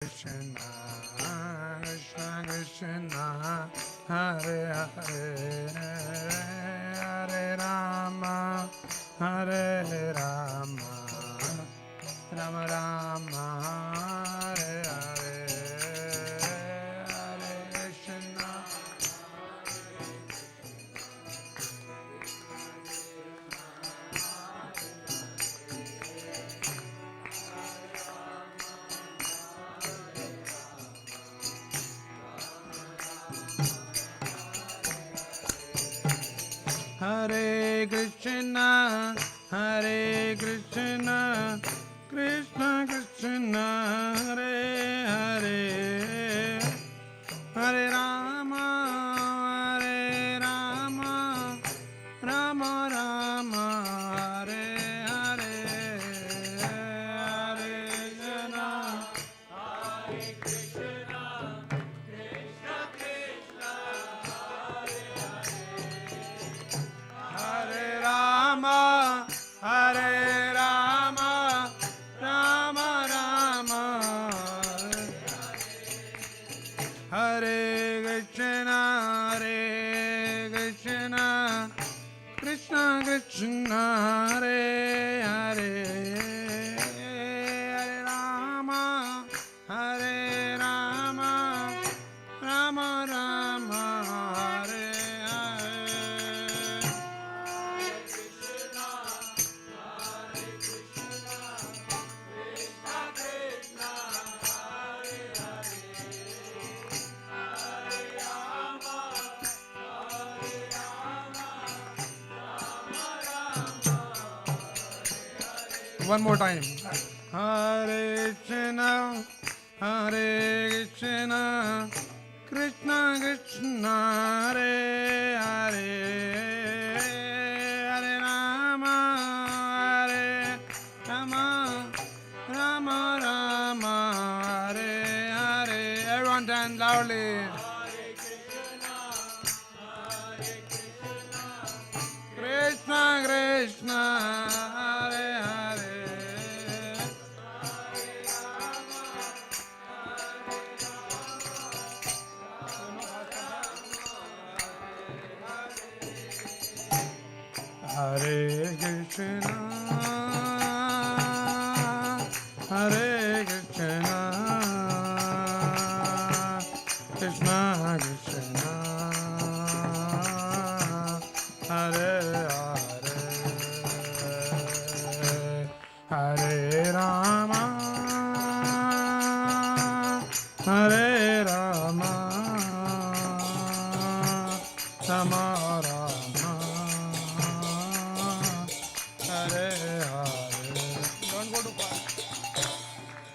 Krishna, Krishna Krishna, Hare Hare, Hare Rama, Hare Rama, Rama Rama, Hare Hare, Hare Krishna. Hare Krishna, Hare Krishna, Krishna Krishna, Hare Hare, Hare Rama, Hare Rama, Rama Rama, Hare Hare, Hare Krishna, Hare Krishna, Krishna Krishna, Hare Rama, Hare Rama, Rama Rama, Hare Krishna, Hare Krishna, Krishna Krishna, Hare Hare, Hare Rama, Hare Rama, Rama Rama, Hare Hare. One more time. Hare Krishna, Hare Krishna, Krishna Krishna, Hare Hare, Hare Rama, Hare Rama, Rama Rama, Hare Hare. Everyone dance loudly. Krishna Krishna, Hare Hare. Hare Krishna, Hare Krishna, Krishna Krishna, Hare Hare, Hare Rama, Hare Rama, Rama Rama, Hare Hare. Don't go too far.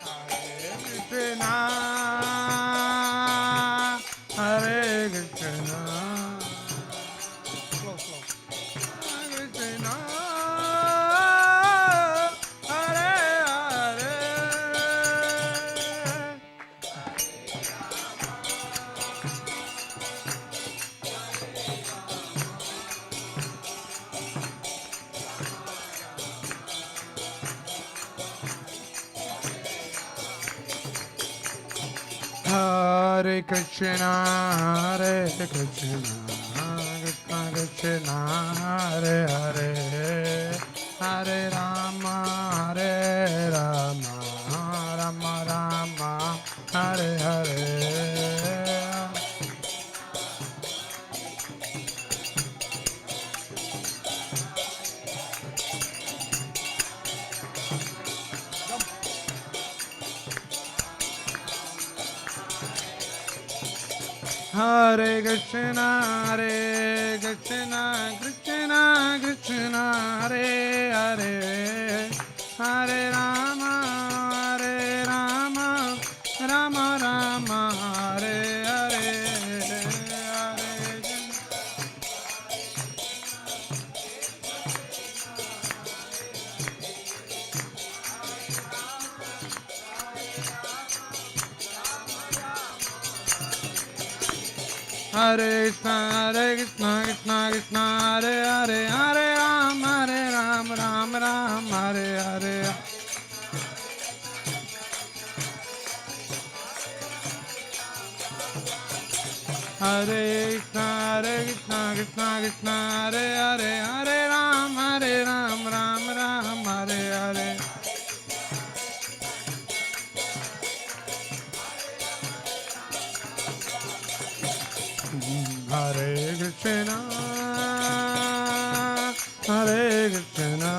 Hare Krishna, Hare Krishna. Slow, slow. Hare Krishna, Hare Hare. Hare Krishna, Hare Krishna, Krishna Krishna, Hare Hare, Hare Rama, Hare Rama, Rama Rama, Hare Hare. Hare Krishna, Hare Krishna, Krishna Krishna, Hare Hare, Hare Rama, Hare Rama, Rama Rama, Hare Hare, Hare Hare Krishna, Hare Krishna, Krishna Krishna, Hare Hare, Hare Ram, Ram Ram, Hare Hare. Hare Krishna, Krishna Krishna, Hare Hare, Hare Ram, Ram Ram, Hare Hare. Hare Krishna, Hare Krishna,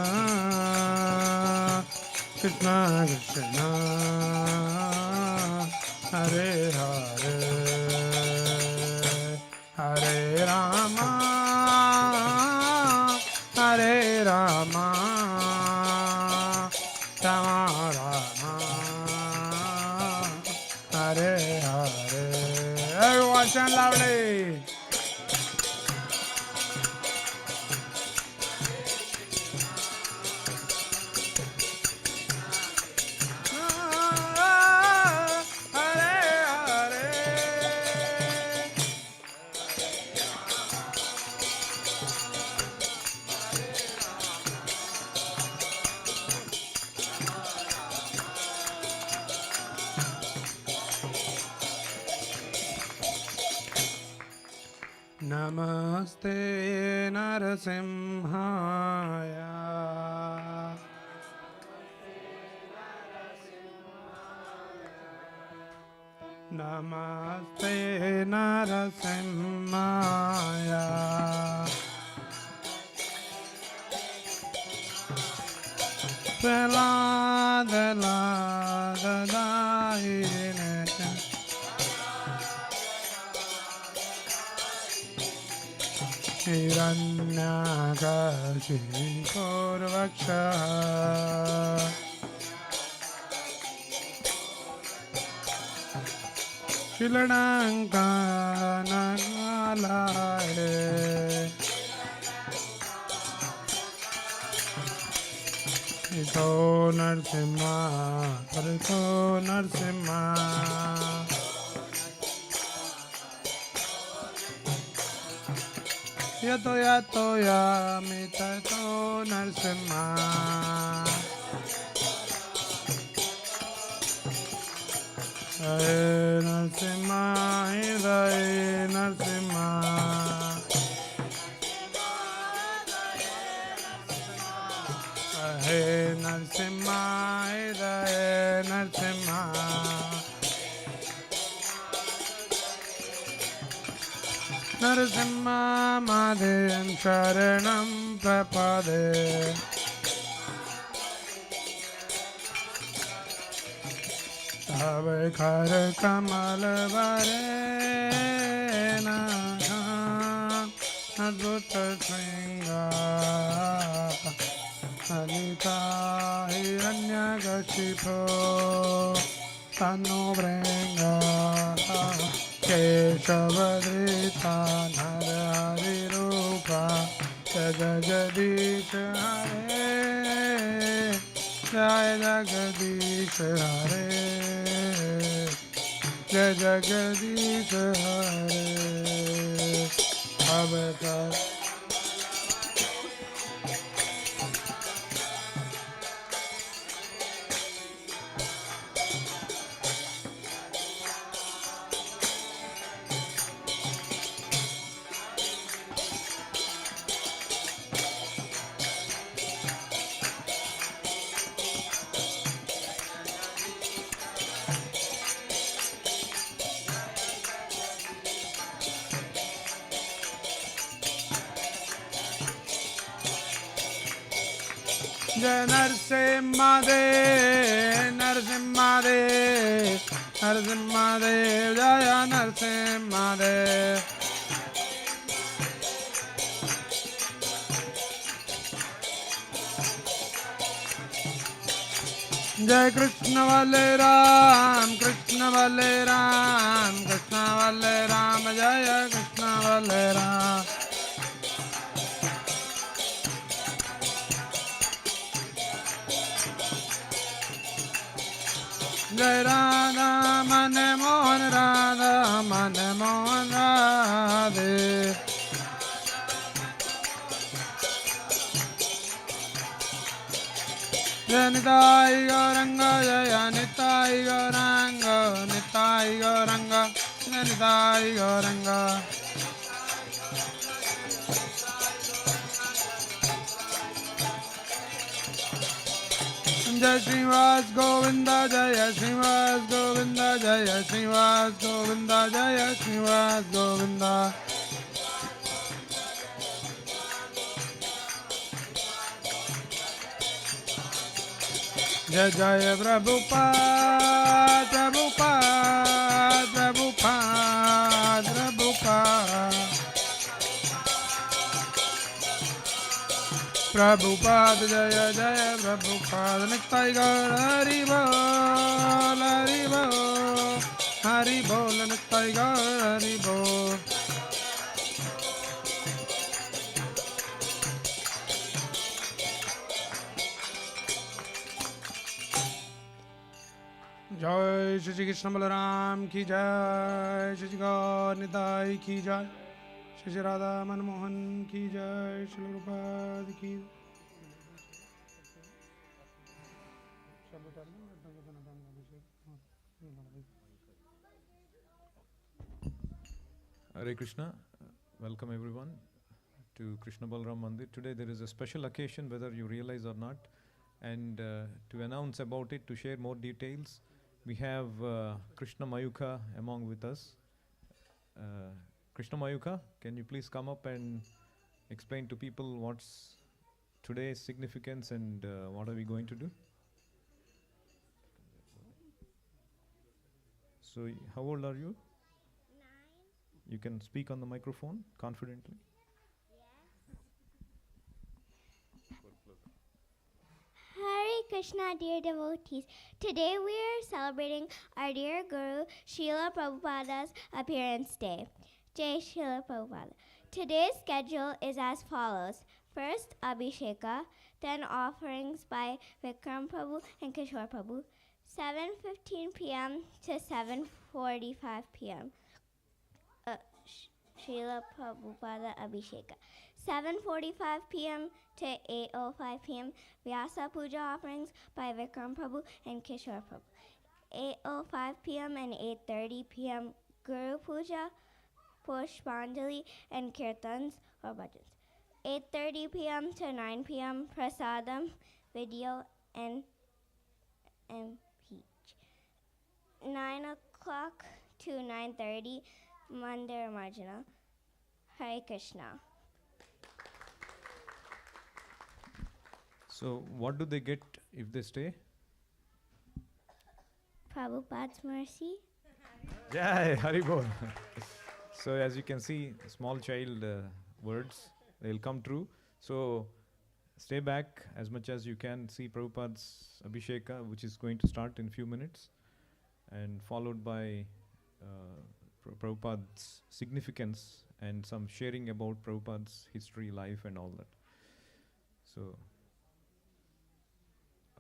Krishna Krishna, Hare Hare, Hare Rama, Hare Rama, Rama Rama, Hare Hare. Everyone chant loudly. Namaste Narasimhaya. Namaste Narasimhaya. Pralada Lada Daine. Hiranyakashikorvaksha Shiladankanagalaye Ito Narsimha Parito Narsimha Yato yato yamita to Narsimha Hare Narsimha Hare Narsimha Hare Narsimha Hare Narsimha Narasimha Madhyam Sharanam Prabhupada Tava Kara Kamala Varena Advuta Sringa Salita Hiranyakashipo Tanu Brenga Keshavadrita Narari Rupa Jagadish Hare Jaya Jagadish Hare Jaya Jagadish Hare Avatar Jai Narasimha Dev, Narasimha Dev, Narasimha Dev, Jaya Narasimha Dev. Jai Krishna Balaram, Krishna Balaram, Krishna Balaram, Jaya Krishna Balaram. Jai Radha Mane Mohan Radha Mane Mohan Radhe Jai Nitai Gauranga Jai Nitai Gauranga Nitai Gauranga Nitaya Gauranga. Jai Srinivas Govinda, Jaya Srinivas Govinda, Jaya Srinivas Govinda, Jaya Srinivas Govinda. Jai Jaya Prabhupada, Prabhupada, Prabhupada, Prabhupada. Prabhupada Jaya Jaya Prabhupada Nittai Gaur Hari Bol Hari Bol Hari Bol Nittai Gaur Hari Bol. Jai Shri Krishna Balaram Ki Jai, Shri Gaur Nitai Ki Jai, Shri Radha Manmohan Ki Jai, Shri Prabhupada Ki. Hare Krishna, welcome everyone to Krishna Balram Mandir. Today there is a special occasion, whether you realize or not, and to announce about it, to share more details, we have Krishna Mayuka among with us. Krishna Mayuka, can you please come up and explain to people what's today's significance and what are we going to do? So, how old are you? 9. You can speak on the microphone confidently. Hare Krishna, dear devotees. Today we are celebrating our dear Guru Srila Prabhupada's appearance day. Jai Srila Prabhupada. Today's schedule is as follows. First, Abhisheka, then offerings by Vikram Prabhu and Kishore Prabhu, 7:15 p.m. to 7:45 p.m. Srila Prabhupada Abhisheka. 7:45 p.m. to 8:05 p.m. Vyasa Puja offerings by Vikram Prabhu and Kishore Prabhu. 8:05 p.m. and 8:30 p.m. Guru Puja, Pushpanjali and Kirtans or bhajans. 8:30 p.m. to 9 p.m. Prasadam, video and peach. 9 o'clock to 9:30 Mandir Marjana. Hare Krishna. So, what do they get if they stay? Prabhupada's mercy. Jai Haribol. So, as you can see, small child words, they'll come true. So, stay back as much as you can, see Prabhupada's Abhisheka, which is going to start in few minutes, and followed by Prabhupada's significance and some sharing about Prabhupada's history, life and all that. So,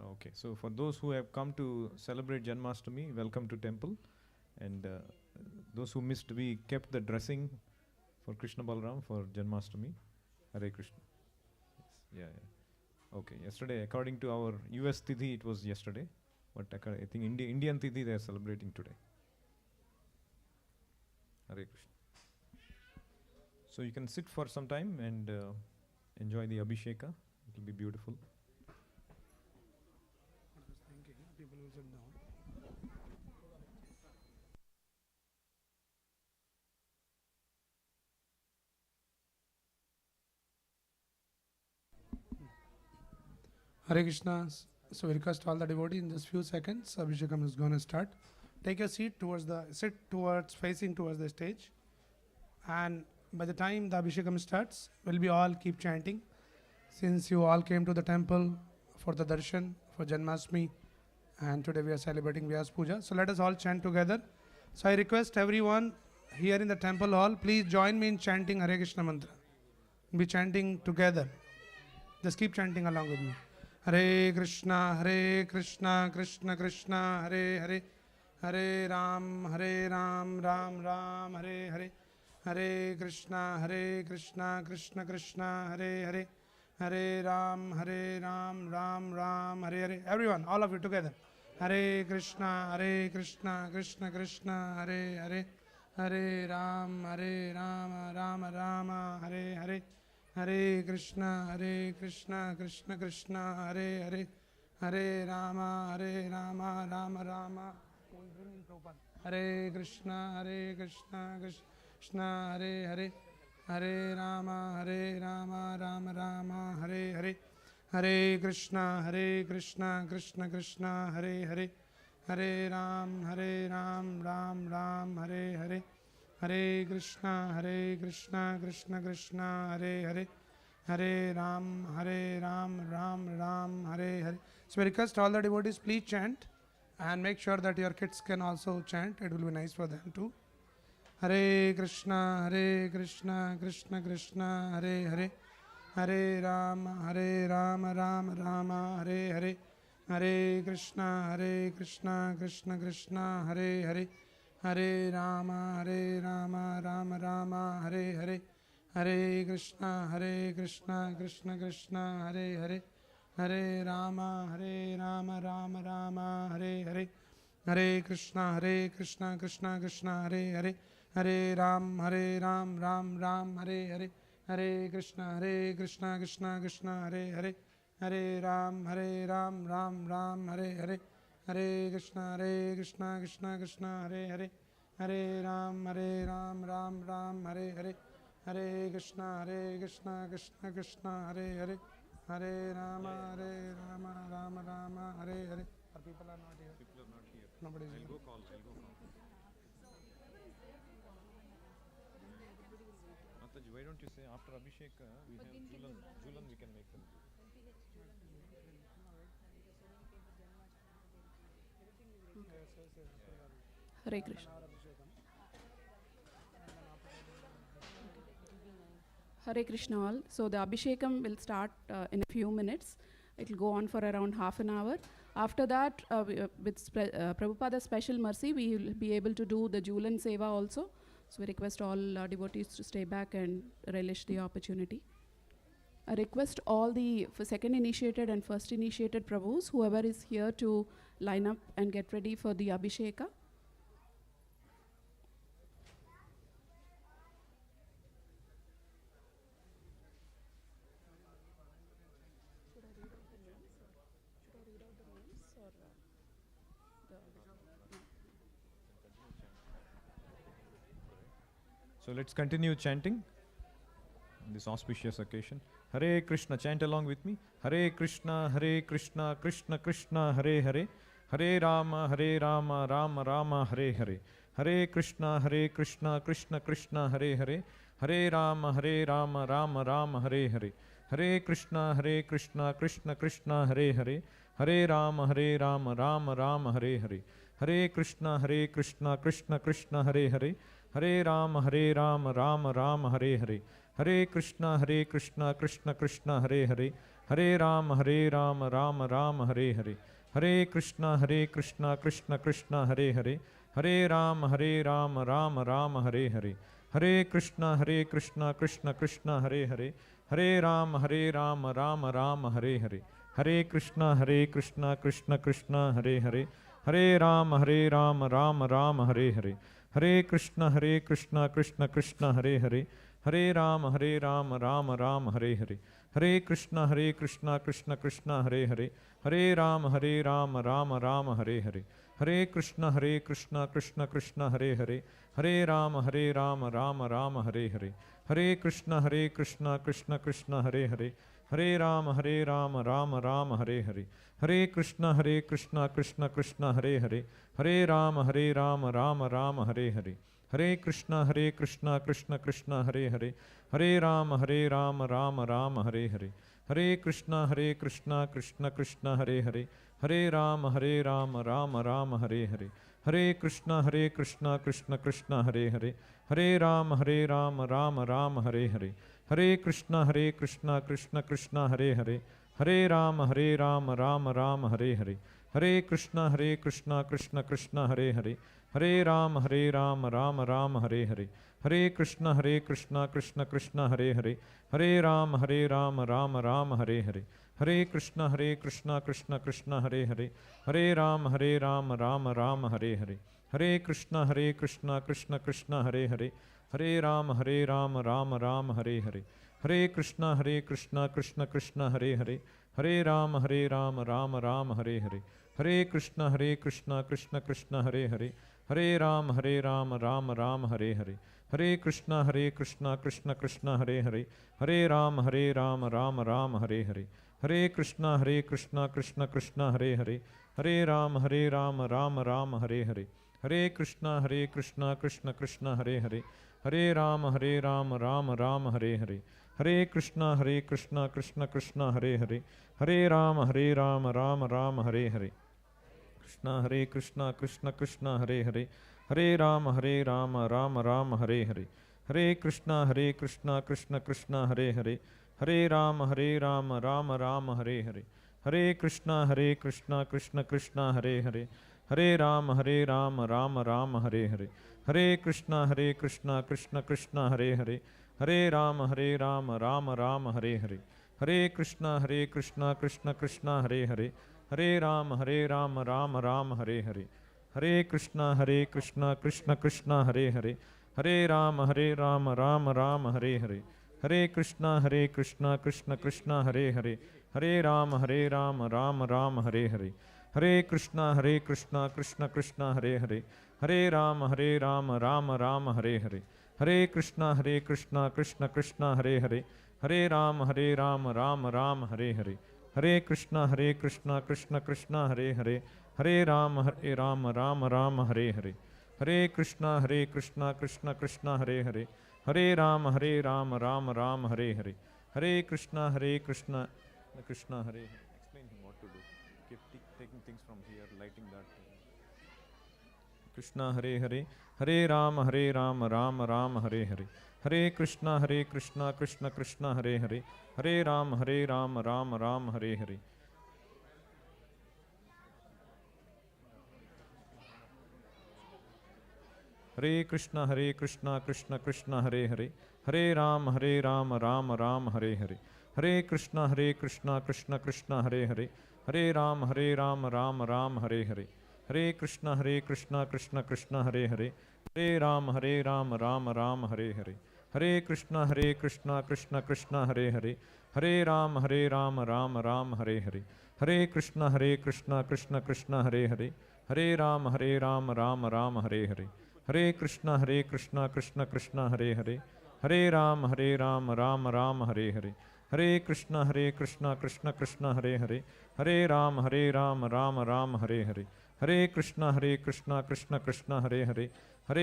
okay, so for those who have come to celebrate Janmashtami, welcome to temple. And those who missed, we kept the dressing for Krishna Balram for Janmashtami. Hare Krishna. Yes. Yeah. Okay, yesterday, according to our US Tithi, it was yesterday. But I think Indian Tithi they are celebrating today. Hare Krishna. So you can sit for some time and enjoy the Abhisheka. It will be beautiful. People will sit down. Hare Krishna. So we request all the devotees in just few seconds. Abhishekam is going to start. Take your seat facing towards the stage. And by the time the Abhishekam starts, we'll be all keep chanting. Since you all came to the temple for the darshan, for Janmashtami, and today we are celebrating Vyas Puja. So let us all chant together. So I request everyone here in the temple hall, please join me in chanting Hare Krishna mantra. Be chanting together. Just keep chanting along with me. Hare Krishna, Krishna Krishna, Hare Hare, Hare Ram, Ram Ram, Hare Hare, Hare Krishna, Krishna Krishna, Hare Hare, Hare Ram, Ram Ram, Hare Hare. Everyone, all of you together. Hare Krishna, Krishna Krishna, Hare Hare, Hare Rama, Rama Rama, Hare Hare, Hare Krishna, Krishna Krishna, Hare Hare, Hare Rama, Rama Rama. Hare Krishna, Krishna, Hare Hare, Hare Rama, Rama Rama, Hare Hare, Hare Krishna, Krishna Krishna, Hare Hare, Hare Ram, Ram Ram, Hare Hare, Hare Krishna, Krishna Krishna, Hare Hare, Hare Ram, Ram Ram, Hare Hare. So I request all the devotees, please chant and make sure that your kids can also chant. It will be nice for them too. Hare Krishna, Krishna Krishna, Hare Hare, Hare Ram, Ram Rama, Hare Hare, Hare Krishna, Krishna Krishna, Hare Hare, Hare Rama, Rama Rama, Hare Hare, Hare Krishna, Krishna Krishna, Hare Hare, Hare Rama, Rama Rama, Hare Hare, Hare Krishna, Krishna Krishna, Hare Hare, Hare Ram, Ram, Hare Hare, Hare Krishna, Krishna Krishna, Hare Hare, Hare Ram, Ram, Hare Hare, Hare Krishna, Krishna Krishna, Hare Hare, Hare Ram, Ram, Hare Hare, Hare Krishna, Krishna Krishna, Hare Hare, Hare Rama, Rama, Hare Hare. Our people are not here. Nobody is here. I'll go call. Mataji, why don't you say after Abhishek we have Julan we can make them do. Hare Krishna. Hare Krishna all. So the Abhishekam will start in a few minutes. It will go on for around half an hour. After that, with Prabhupada's special mercy, we will be able to do the Julan Seva also. So we request all devotees to stay back and relish the opportunity. I request all the second initiated and first initiated Prabhus, whoever is here, to line up and get ready for the Abhisheka. So let's continue chanting on this auspicious occasion. Hare Krishna, chant along with me. Hare Krishna, Krishna Krishna, Hare Hare, Hare Rama, Rama Rama, Hare Hare, Hare Krishna, Krishna Krishna, Hare Hare, Hare Rama, Rama Rama, Hare Hare, Hare Krishna, Krishna Krishna, Hare Hare, Hare Rama, Rama Rama, Hare Hare, Hare Krishna, Krishna Krishna, Hare Hare, Hare Rama, Rama Rama, Hare Hare, Hare Krishna, Krishna Krishna, Hare Hare, Hare Rama, Rama Rama, Hare Hare, Hare Krishna, Krishna Krishna, Hare Hare, Hare Rama, Rama Rama, Hare Hare, Hare Krishna, Krishna Krishna, Hare Hare, Hare Rama, Rama Rama, Hare Hare, Hare Krishna, Krishna Krishna, Hare Hare, Hare Rama, Rama Rama, Hare Hare, Hare Krishna, Krishna Krishna, Hare Hare, Hare Rama, Rama Rama, Hare Hare, Hare Krishna, Krishna Krishna, Hare Hare, Hare Rama, Rama Rama, Hare Hare, Hare Krishna, Krishna Krishna, Hare Hare, Hare Rama, Rama Rama, Hare Hare, Hare Krishna, Krishna Krishna, Hare Hare, Hare Rama, Rama Rama, Hare Hare, Hare Krishna, Krishna Krishna, Hare Hare, Hare Rama, Rama Rama, Hare Hare, Hare Krishna, Krishna Krishna, Hare Hare, Hare Rama, Rama Rama, Hare Hare, Hare Krishna, Krishna Krishna, Hare Hare, Hare Rama, Rama Rama, Hare Hare, Hare Krishna, Krishna Krishna, Hare Hare, Hare Rama, Rama Rama, Hare Hare, Hare Krishna, Krishna Krishna, Hare Hare, Hare Rama, Rama Rama, Hare Hare, Hare Krishna, Krishna Krishna, Hare Hare, Hare Rama, Rama Rama, Hare Hare, Hare Krishna, Krishna Krishna, Hare Hare, Hare Rama, Rama Rama, Hare Hare, Hare Krishna, Krishna Krishna, Hare Hare, Hare Rama, Rama Rama, Hare Hare, Hare Krishna Krishna Krishna Hare Hare, Hare Ram Ram Ram Hare Hare, Hare Krishna Krishna Krishna Hare Hare, Hare Ram Ram Ram Hare Hare, Hare Krishna Krishna Krishna Hare Hare, Hare Ram Ram Ram Hare Hare, Hare Krishna Krishna Krishna Hare Hare, Hare Ram Ram Ram Hare Hare, Hare Krishna Krishna Krishna Hare Hare, Hare Ram Ram Ram Hare Hare, Hare Krishna Krishna Krishna Hare Hare, Hare Ram Ram Ram Hare Hare, Hare Krishna Krishna Krishna Hare Hare, Hare Ram Ram Ram Hare Hare, Krishna Krishna Hare Hare, Hare Ram Ram Ram Hare Hare, Hare Krishna Krishna Hare Hare, Hare Ram Ram Ram Hare Hare, Hare Krishna Krishna Hare Hare, Hare Ram Ram Ram Hare Hare, Hare Krishna Krishna Hare Hare, Hare Ram Ram Ram Hare Hare, Hare Krishna Krishna Hare Hare, Hare Ram Ram Ram Hare Hare, Hare Krishna Krishna Krishna Hare Hare, Hare Ram Ram Ram Hare Hare, Hare Krishna Krishna Krishna Hare Hare, Hare Ram Ram Ram Hare Hare, Hare Krishna Krishna Krishna Hare Hare, Hare Ram Ram Ram Hare Hare, Hare Krishna Krishna Krishna Hare Hare, Hare Ram Ram Ram Hare Hare, Hare Krishna Krishna Krishna Hare Hare, Hare Ram Ram Ram Hare Hare, Hare Krishna Krishna Krishna Hare Hare, Hare Ram Ram Ram Hare Hare, Hare Krishna Krishna Krishna Hare Hare. Explain him what to do. Keep taking things from here, lighting that. Krishna Hare Hare, Hare Ram Ram Ram Hare Hare, Hare Krishna Krishna Krishna Hare Hare, Hare Ram Ram Ram Hare Hare. Hare Krishna Krishna Krishna Hare Hare, Hare Ram Ram Ram Hare Hare, Hare Krishna Krishna Krishna Hare Hare, Hare Ram Ram Ram Hare Hare, Hare Krishna Krishna Krishna Hare Hare, Hare Ram Ram Ram Hare Hare, Hare Krishna Krishna Krishna Hare Hare, Hare Ram Ram Ram Hare Hare, Hare Krishna Krishna Krishna Hare Hare, Hare Ram Ram Ram Hare Hare, Hare Krishna Krishna Krishna Hare Hare, Hare Ram Ram Ram Hare Hare, Hare Krishna Krishna Krishna Hare Hare, Hare Ram Ram Ram Hare Hare, Hare Krishna Krishna Krishna Hare Hare, Hare Ram Ram Ram Hare Hare, Hare Krishna Krishna Krishna Hare Hare,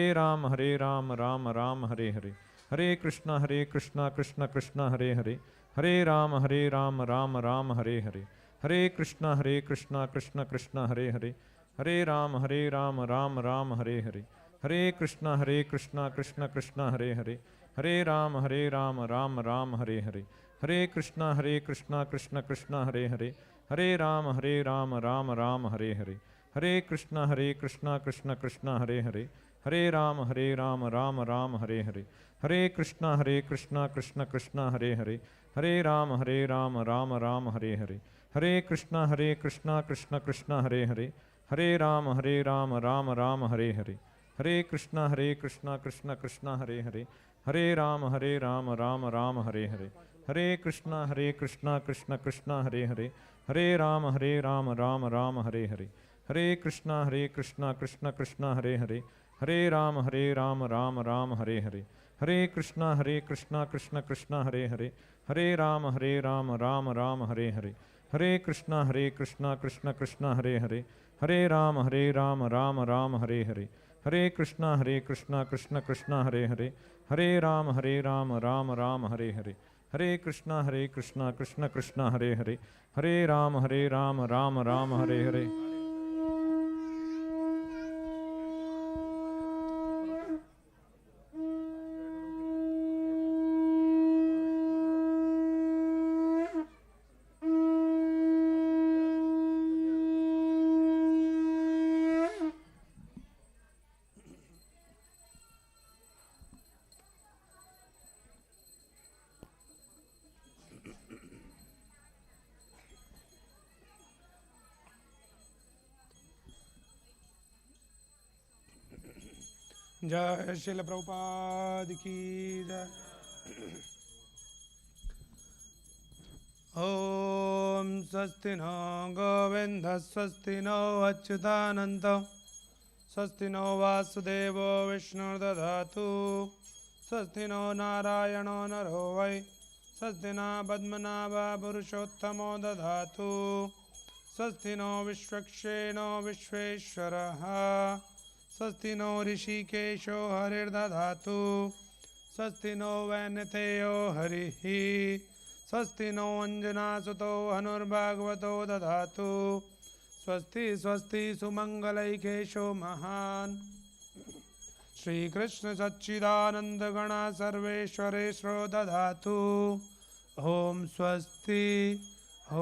Hare Ram Ram Ram Hare Hare, Hare Krishna Krishna Krishna Hare Hare, Hare Ram Ram Ram Hare Hare, Hare Krishna Krishna Krishna Hare Hare, Hare Ram Ram Ram Hare Hare, Hare Krishna Krishna Krishna Hare Hare, Hare Ram Ram Ram Hare Hare, Hare Krishna Krishna Krishna Hare Hare, Hare Ram Ram Ram Hare Hare, Hare Krishna Krishna Krishna Hare Hare, Hare Ram Ram Ram Hare Hare, Hare Krishna Krishna Krishna Hare Hare, Hare Ram Ram Ram Hare Hare, Hare Krishna Krishna Krishna Hare Hare, Hare Ram Ram Ram Hare Hare, Hare Krishna Krishna Krishna Hare Hare, Hare Ram Ram Ram Hare Hare, Hare Krishna Krishna Krishna Hare Hare, Hare Ram Ram Ram Hare Hare, Hare Krishna Krishna Krishna Hare Hare, Hare Ram Ram Ram Hare Hare, Hare Krishna Krishna Krishna Hare Hare, Hare Ram Ram Ram Hare Hare, Hare Krishna Krishna Krishna Hare Hare, Hare Ram Ram Ram Hare Hare, Hare Krishna Krishna Krishna Hare Hare, Hare Ram Ram Ram Hare Hare. जय श्रील प्रभुपाद की जय। ओम स्वस्ति no Govind स्वस्ति no अच्युतानंत स्वस्ति no वासुदेवो विष्णुर्दधातु स्वस्ति no नारायणो नरो वै स्वस्ति न पद्मनाभा पुरुषोत्तमो दधातु स्वस्ति नो विश्वक्षेणो विश्वेश्वरः स्वस्ति नो ऋषिकेशो हरिर्दधातु स्वस्ति नो वैनतेयो हरिः स्वस्ति नो अंजनासुतो हनुर्भागवतो दधातु स्वस्ति स्वस्ति सुमंगलैकेशो महान् श्रीकृष्ण सच्चिदानंद गण सर्वेश्वरेश्वरो दधातु ओम स्वस्ति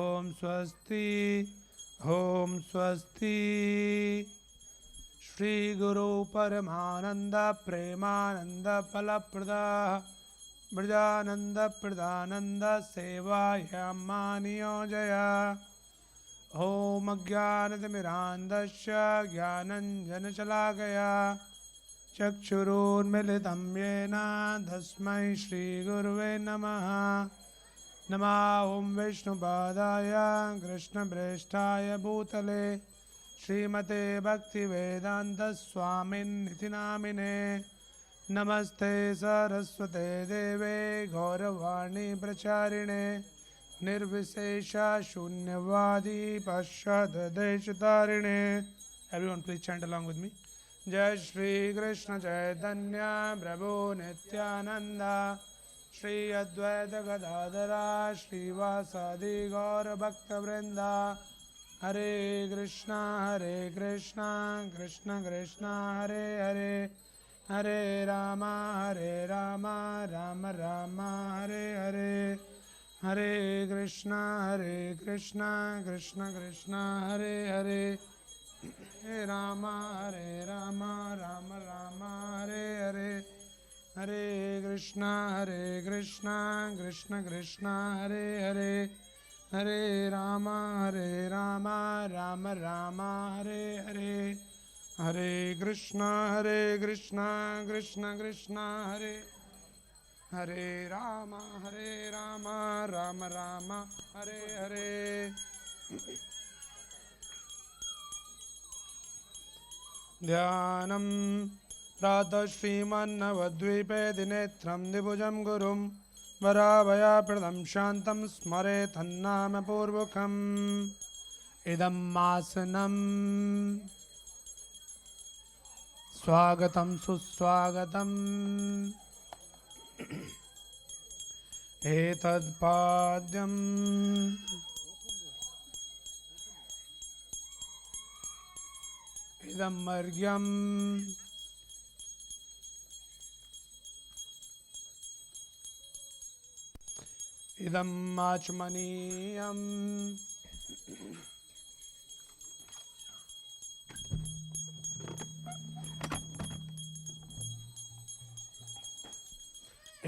ओम स्वस्ति ओम स्वस्ति। श्री गुरु परमानंद प्रेमानंद फलप्रदा ब्रजानंद प्रदानंद सेवायां मानियोजया ओम अज्ञानतिमिरान्धस्य ज्ञानञ्जनशलाकया चक्षुरुन्मिलितं येन तस्मै श्रीगुरुवे नमः। नमः ॐ विष्णुपादाय कृष्णप्रेष्ठाय भूतले श्रीमते भक्तिवेदान्तस्वामिन्निति नामिने नमस्ते सरस्वते देवे गौरवाणी प्रचारिणे निर्विशेष शून्यवादी पश्चादेशतारिणे। Everyone please chant along with me. जय श्री कृष्ण चैतन्य प्रभु नित्यानंद श्री अद्वैत गदाधरा श्रीवासादि गौर भक्तवृंद हरे कृष्णा कृष्ण कृष्ण हरे हरे हरे राम राम राम हरे हरे हरे कृष्ण कृष्ण कृष्ण हरे हरे हरे राम राम राम हरे हरे हरे कृष्ण कृष्ण कृष्ण हरे हरे हरे राम राम राम हरे हरे हरे कृष्ण कृष्ण कृष्ण हरे हरे राम राम हरे हरे। ध्यानं प्रातः श्रीमन्नवद्वीपे दिनेत्रं द्विभुजं गुरुं वराभयाप्रदं शान्तं स्मरेत्तन्नामपूर्वकम् इदम् आसनं स्वागतं सुस्वागतम् एतत्पाद्यम् इदम् अर्घ्यम् इदम् आचमनीयम्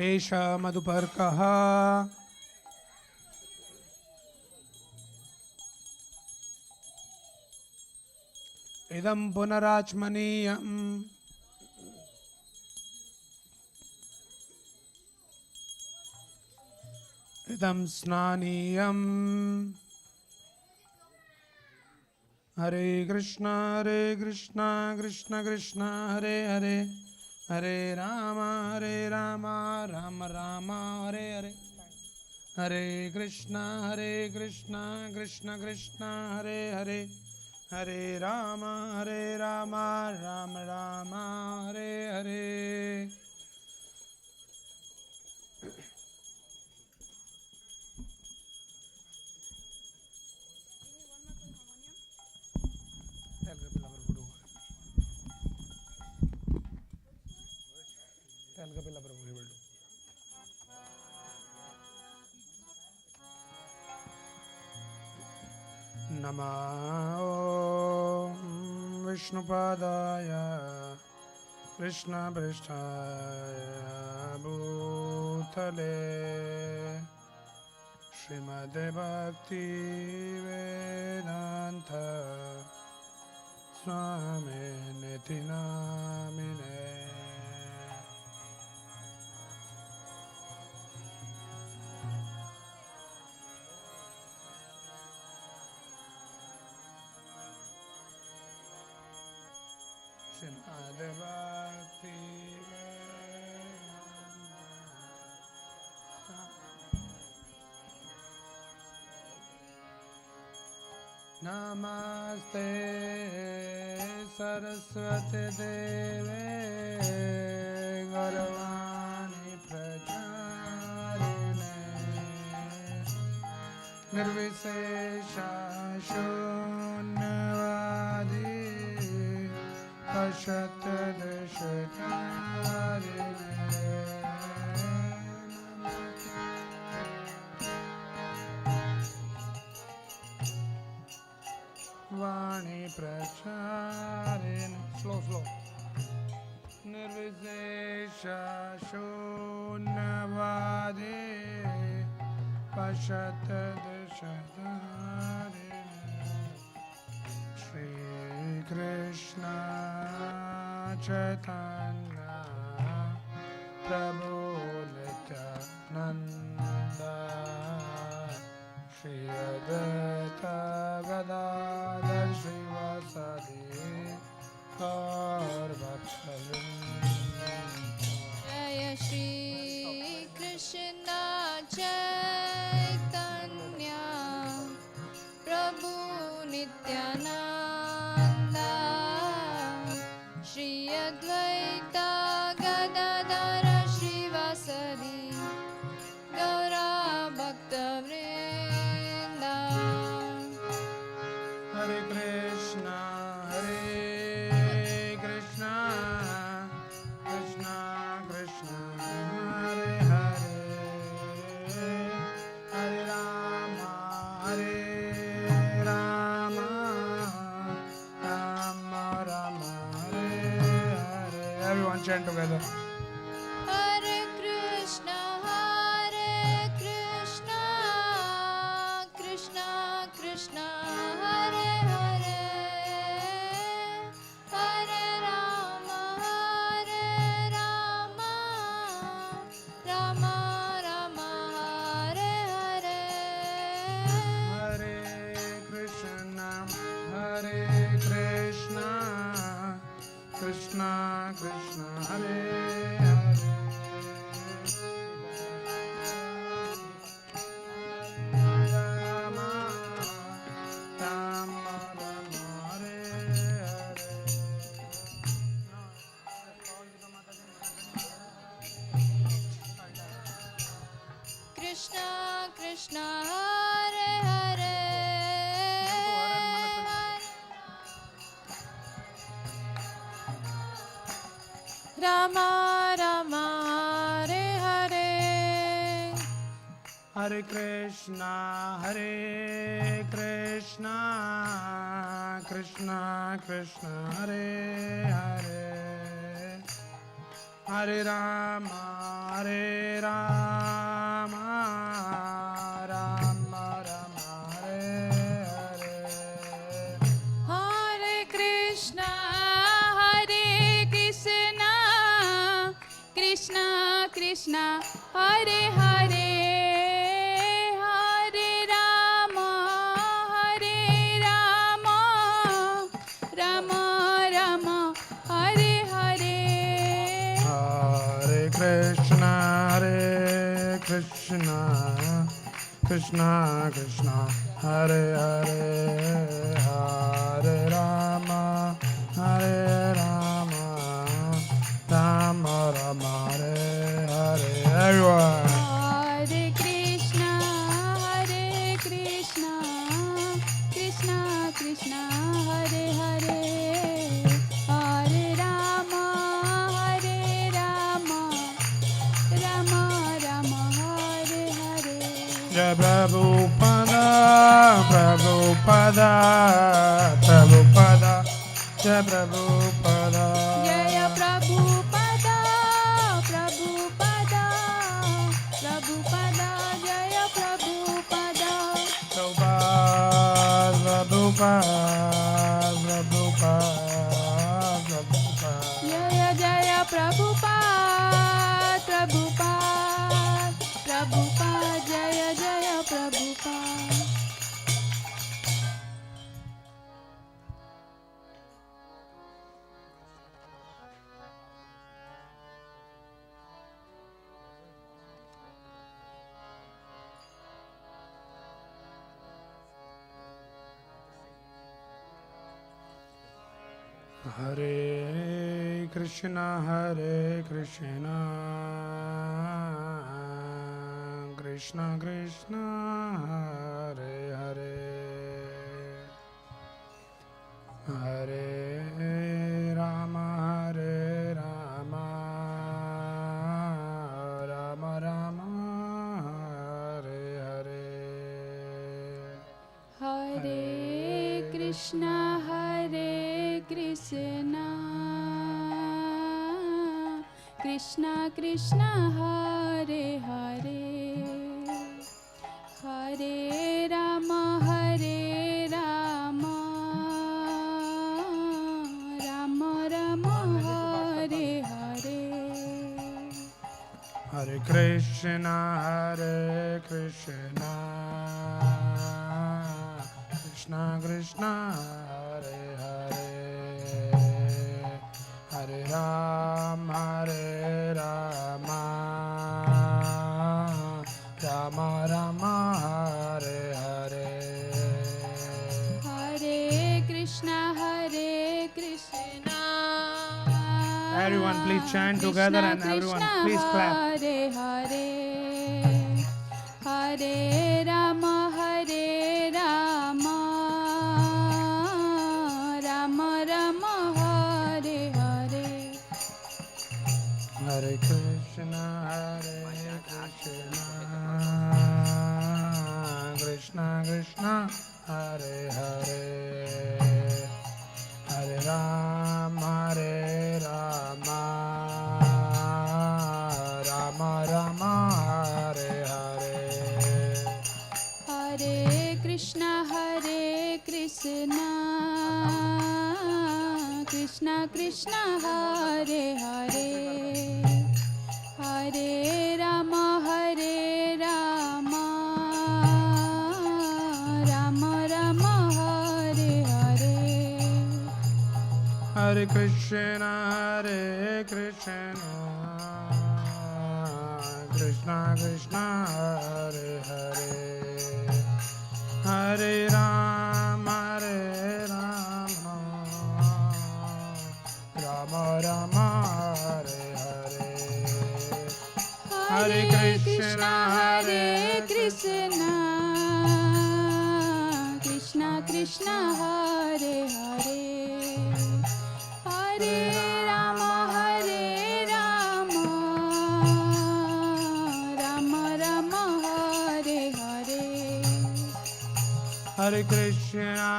एष मधुपर्कः इदं पुनराचमनीयम् इदं स्नानीयम् हरे कृष्ण कृष्ण कृष्ण हरे हरे हरे राम राम राम हरे हरे हरे कृष्ण कृष्ण कृष्ण हरे हरे हरे राम राम राम हरे हरे। नमः ॐ विष्णुपादाय कृष्णपृष्ठाय भूतले श्रीमते Bhaktivedanta स्वामिनिति नामिने। Srimad Bhakti Namaste Saraswati Deve Gauravani Pracharine Nirvisesha Shunyavadi Ashatadashakarine Vani Pracharin. Slow. Nirvisesha Shunyavadi Pashatadashakarine Shri Krishna Chaitanya Prabhu Nityananda Shri Advaita Gadadhar Srivasadi Gaur Bhaktavrinda Jaya Shri Krishna Chaitanya Prabhu Nityananda Shri Advaita Gadadhara Srivasadi Gaura Bhaktavrinda Hare Krishna Krishna Krishna Hare Hare Hare Rama Rama Rama Hare Hare. Everyone chant together. Hare Krishna Krishna Krishna Hare Hare Hare Rama Rama Rama Hare Hare Hare Krishna Krishna Krishna Hare Hare Rama Rama Hare Hare. Krishna Krishna Hare Hare Rama Rama Hare Hare Hare Krishna Krishna Krishna Hare Hare Hare Rama Rama Rama Hare Hare. Hare Krishna Krishna Krishna Hare Hare Hare Rama Rama Rama Hare Hare Hare Krishna Krishna Krishna Hare Hare Hare Rama Rama Rama Hare Hare. Everyone. Hare Krishna Krishna Krishna Hare Hare Hare Rama Rama Hare Hare. Jai Prabhupada Jai Prabhupada. Jaya Prabhupada Jaya Prabhupada Jaya Prabhupada Jaya Prabhupada. Hare Krishna, Krishna Krishna, Hare Hare, Hare Rama, Rama Rama, Hare Hare. Hare Krishna, Krishna Krishna, Hare Hare, Hare Rama, Rama Rama, Hare Hare. Hare Krishna, Krishna Krishna, Hare Hare, Hare Rama, Rama Rama, Hare Hare. Hare Krishna, Everyone please chant together and everyone please clap. Hare Hare, Hare Rama, Rama Rama, Hare Hare. Hare Krishna, Krishna Krishna, Hare Hare, Hare Rama, Rama Rama, Hare Hare. Hare Krishna, Krishna Krishna, Hare Hare, Hare Rama, Rama Rama, Hare Hare. Hare Krishna, Krishna Krishna, Hare Hare, Hare Rama, Rama Rama, Hare Hare. Hare Krishna, Krishna Krishna, Hare Hare, Hare Rama, Rama Rama, Hare Hare. Hare Krishna,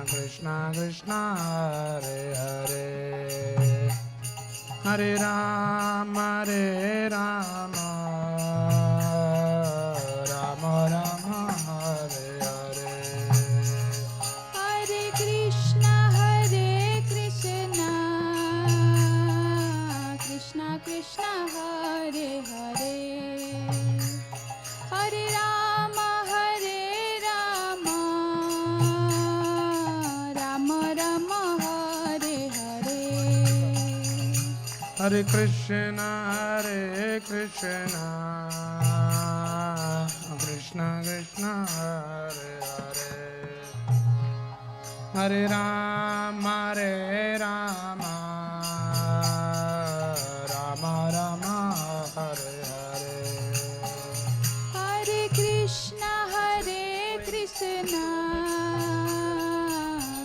Krishna Krishna, Hare Hare, Hare Rama, Rama Rama, Hare Hare. Hare Krishna, Krishna Krishna, Hare Hare, Hare Rama, Rama Rama, Hare Hare. Hare Krishna, Krishna Krishna, Hare Hare, Hare Rama, Rama Rama, Hare Hare. Hare Krishna,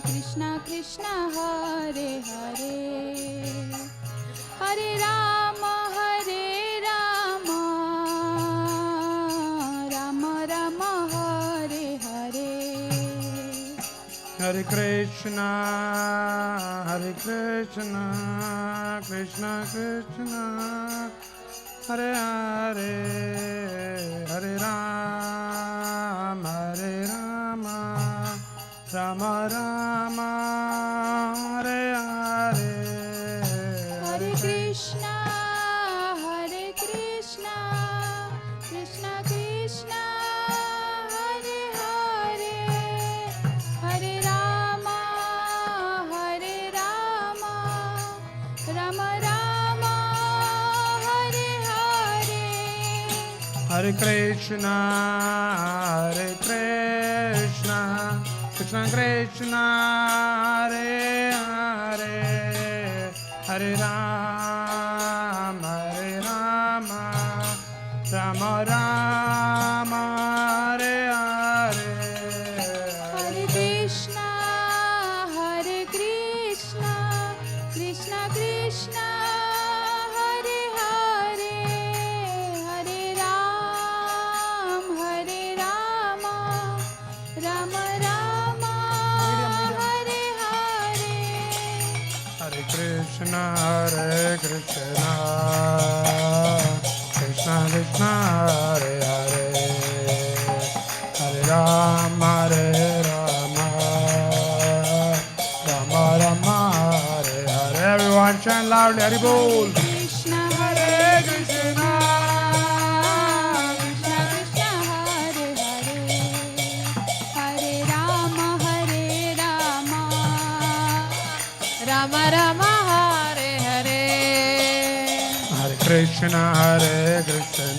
Krishna Krishna, Hare Hare, Hare Rama, Rama Rama, Hare Hare. Hare Krishna, Krishna Krishna, Hare Hare, Hare Rama, Rama Rama, Hare Hare. Hare Krishna, Krishna Krishna, Hare Hare, Hare Rama, Rama Rama, Hare Hare. Hare Krishna, Krishna Krishna Krishna Hare Hare Hare Rama Rama Rama Hare Hare Hare Krishna, Hare Krishna, Krishna Krishna, Hare Hare, Hare Ram, Hare Rama, Rama Rama, Hare Hare. Hare Krishna Krishna Krishna Hare Hare Hare Rama Rama Rama Hare Hare. Everyone chant loudly, Hari Bol. Krishna Hare Krishna Krishna Krishna Hare Hare Hare Rama Hare Rama Rama Rama Hare Hare Hare Krishna Krishna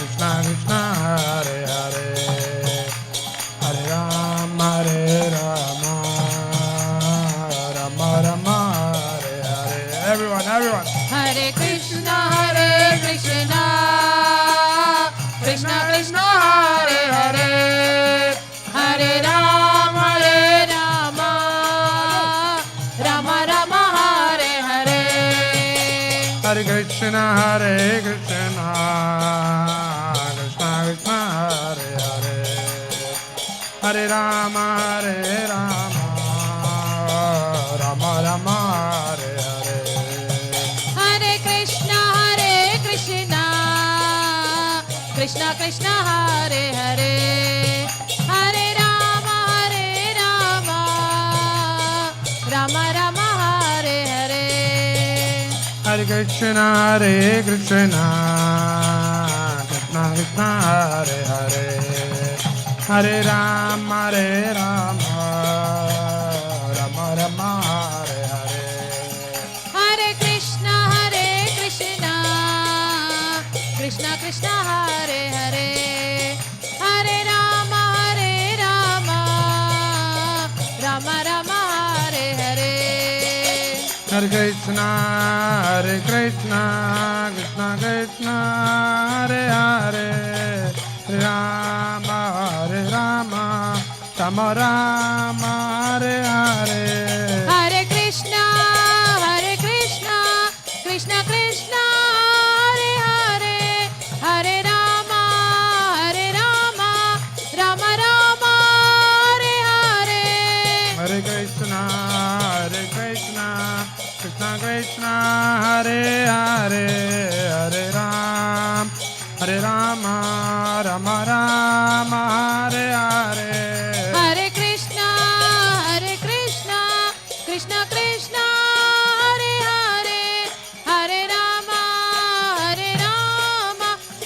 Krishna Hare Hare Hare Rama Rama Rama Hare Hare. Everyone Hare Krishna Krishna Krishna Hare Hare Hare Rama Rama Rama Hare Hare Hare Krishna Krishna Krishna Hare Hare Hare Rama Rama Hare Hare. Hare Krishna Krishna Krishna Krishna Hare Hare Hare Rama Rama Rama Hare Hare Hare Krishna Krishna Krishna Hare Hare Hare Rama Rama Hare Hare. Hare Krishna Krishna Krishna Krishna Hare Hare Hare Rama Rama Rama Hare Hare Hare Krishna Krishna Krishna Hare Hare Rama Rama Hare Hare. Hare Krishna Krishna Krishna Hare Hare Hare Rama Rama Rama Hare Hare Hare Krishna Krishna Krishna Hare Hare Hare Rama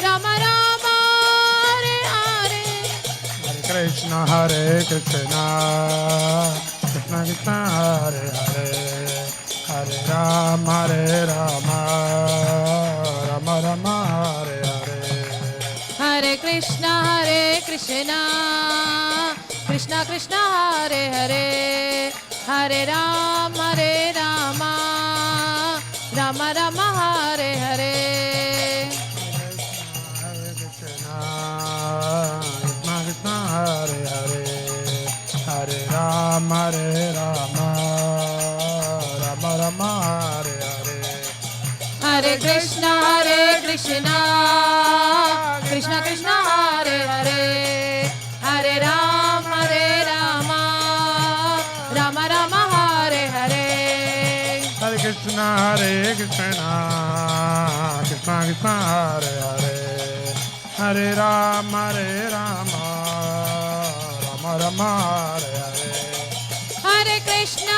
Rama Hare Hare. Hare Krishna Krishna Krishna Hare Hare Hare Rama Rama Rama Hare Hare Hare Krishna Krishna Krishna Hare Hare Hare Rama Rama Hare Hare. Hare Krishna Krishna Krishna Hare Hare Hare Rama Rama Hare Hare Hare Krishna Krishna Hare Hare Hare Rama Rama Hare Hare. Hare Krishna Krishna Krishna Hare Hare Hare Rama Rama Hare Hare Hare Krishna Krishna Hare Hare Hare Rama Rama Hare Hare. Hare Krishna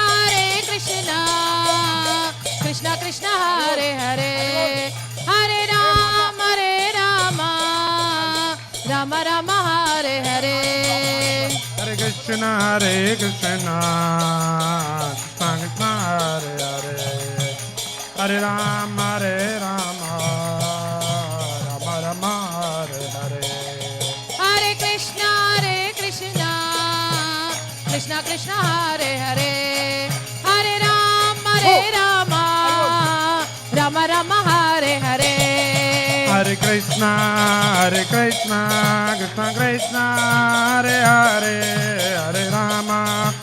Krishna Krishna Hare Hare Hare Rama Rama Hare Hare Hare Krishna Krishna Hare Hare Hare Rama Rama Hare Hare. Hare Krishna Krishna Krishna Hare Hare Hare Rama Rama Rama Hare Hare Hare Krishna Krishna Krishna Hare Hare Hare Rama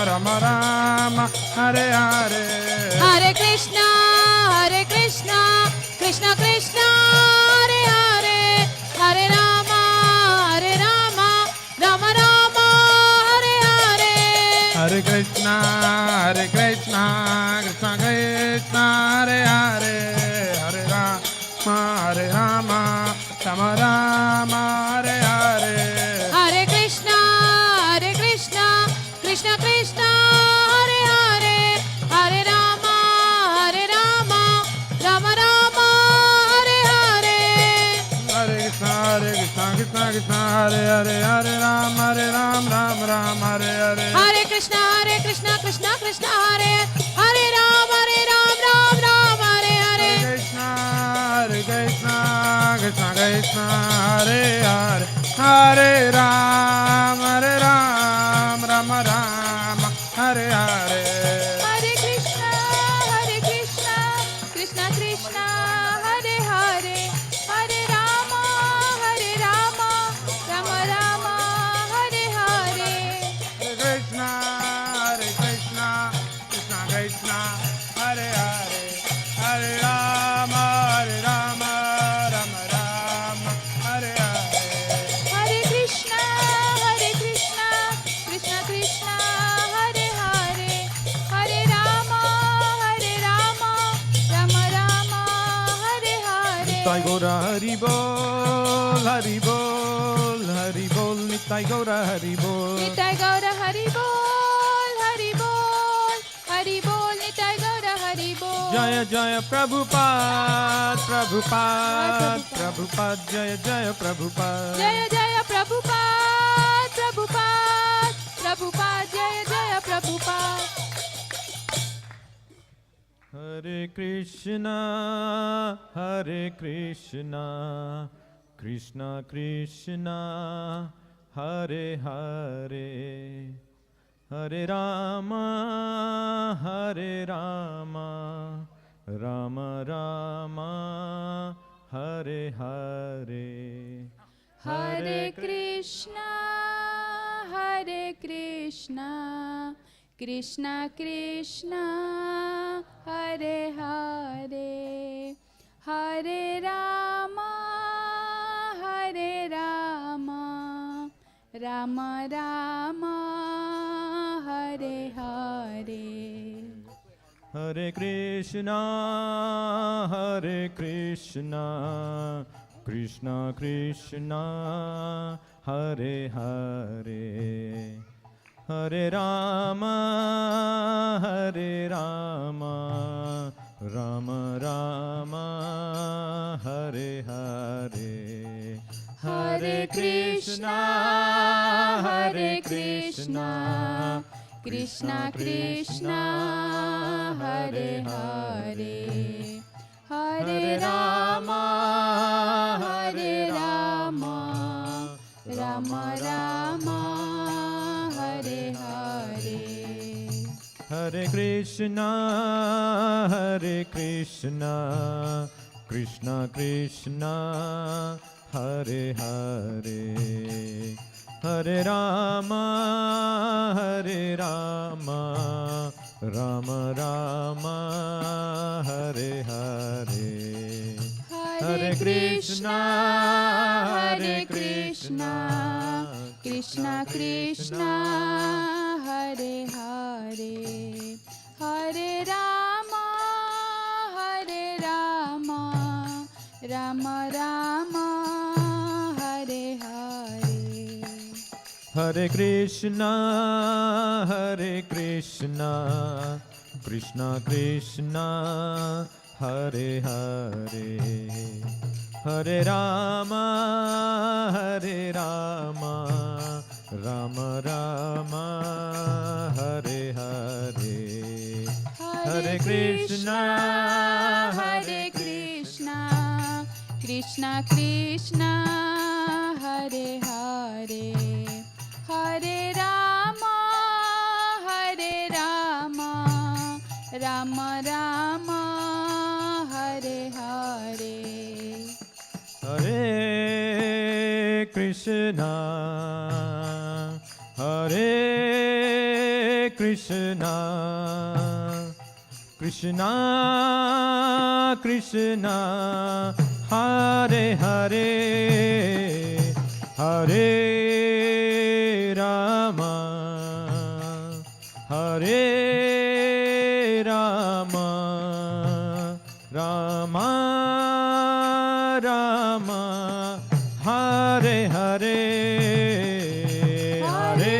Rama Rama Hare Hare Hare Krishna Krishna Krishna Hare Hare Hare Rama Rama Rama Hare Hare Hare Krishna Krishna Krishna Hare Hare Hare Rama Rama Rama Hare Hare Hare Krishna Krishna Krishna Hare Hare Hare Rama Rama Rama Hare Hare Hare Krishna Krishna Krishna Hare Hare Hare Rama Rama Hare Hare Hare Krishna Krishna Krishna Hare Hare Rama Rama Hare Hare Krishna Krishna Krishna Hare Hare Hare Rama Rama Hare Hare Hare Krishna Krishna Krishna Hare Hare Hare Rama Rama Hare Hare Hare Krishna Krishna Krishna Hare Hare Hare Rama Rama Hare Hare Hare Krishna Krishna Krishna Hare Hare Hare Rama Rama Hare Hare Nitai Gaura Hari Bol, Hari Bol, Hari Bol, Nitai Gaura Hari Bol. Nitai Gaura Hari Bol, Hari Bol, Hari Bol, Nitai Gaura Hari Bol. Jaya Jaya Prabhupada, Prabhupada, Prabhupada, Jaya Jaya Prabhupada. Jaya Jaya Prabhupada, Prabhupada, Prabhupada, Jaya Jaya Prabhupada. Hare Krishna, Krishna Krishna, Hare Hare, Hare Rama, Rama Rama, Hare Hare. Hare Krishna, Krishna Krishna, Hare Hare, Hare Rama, Rama Rama, Hare Hare. Hare Krishna, Krishna Krishna, Hare Hare, Hare Rama, Rama Rama, Hare Hare. Hare Krishna, Krishna Krishna, Hare Hare, Hare Rama, Rama Rama, Hare Hare. Hare Krishna, Krishna Krishna, Hare Hare, Hare Rama, Rama Rama, Hare Hare. Hare Krishna, Krishna Krishna, Hare Hare, Hare Rama, Rama Rama, Hare Hare. Hare Krishna, Krishna Krishna, Hare Hare, Hare Rama, Rama Rama, Hare Hare. Hare Krishna, Krishna Krishna, Hare Hare, Hare Rama. Rama Rama Hare Hare. Hare Krishna, Hare Krishna, Krishna Krishna, Hare Hare, Hare Rama, Hare Rama, Rama Rama, Hare Hare, Hare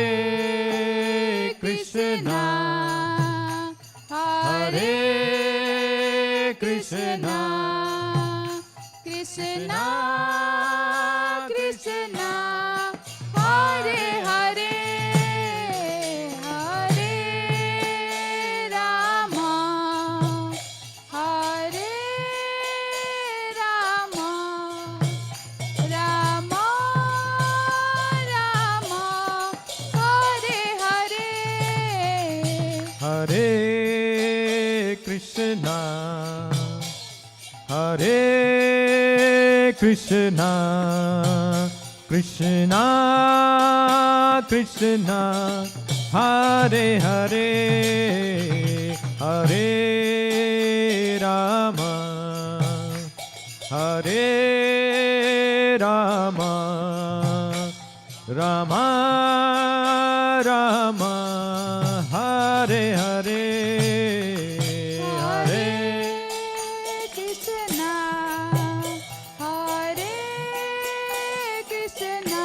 Krishna, Hare Krishna, Krishna Krishna, Hare Hare, Hare Rama, Hare Rama, Rama Rama, Hare Hare. Hare Krishna, Hare Krishna, Krishna Krishna, Hare Hare, Hare Rama, Hare Rama, Rama Rama, Hare Hare, Hare Krishna, Hare Krishna,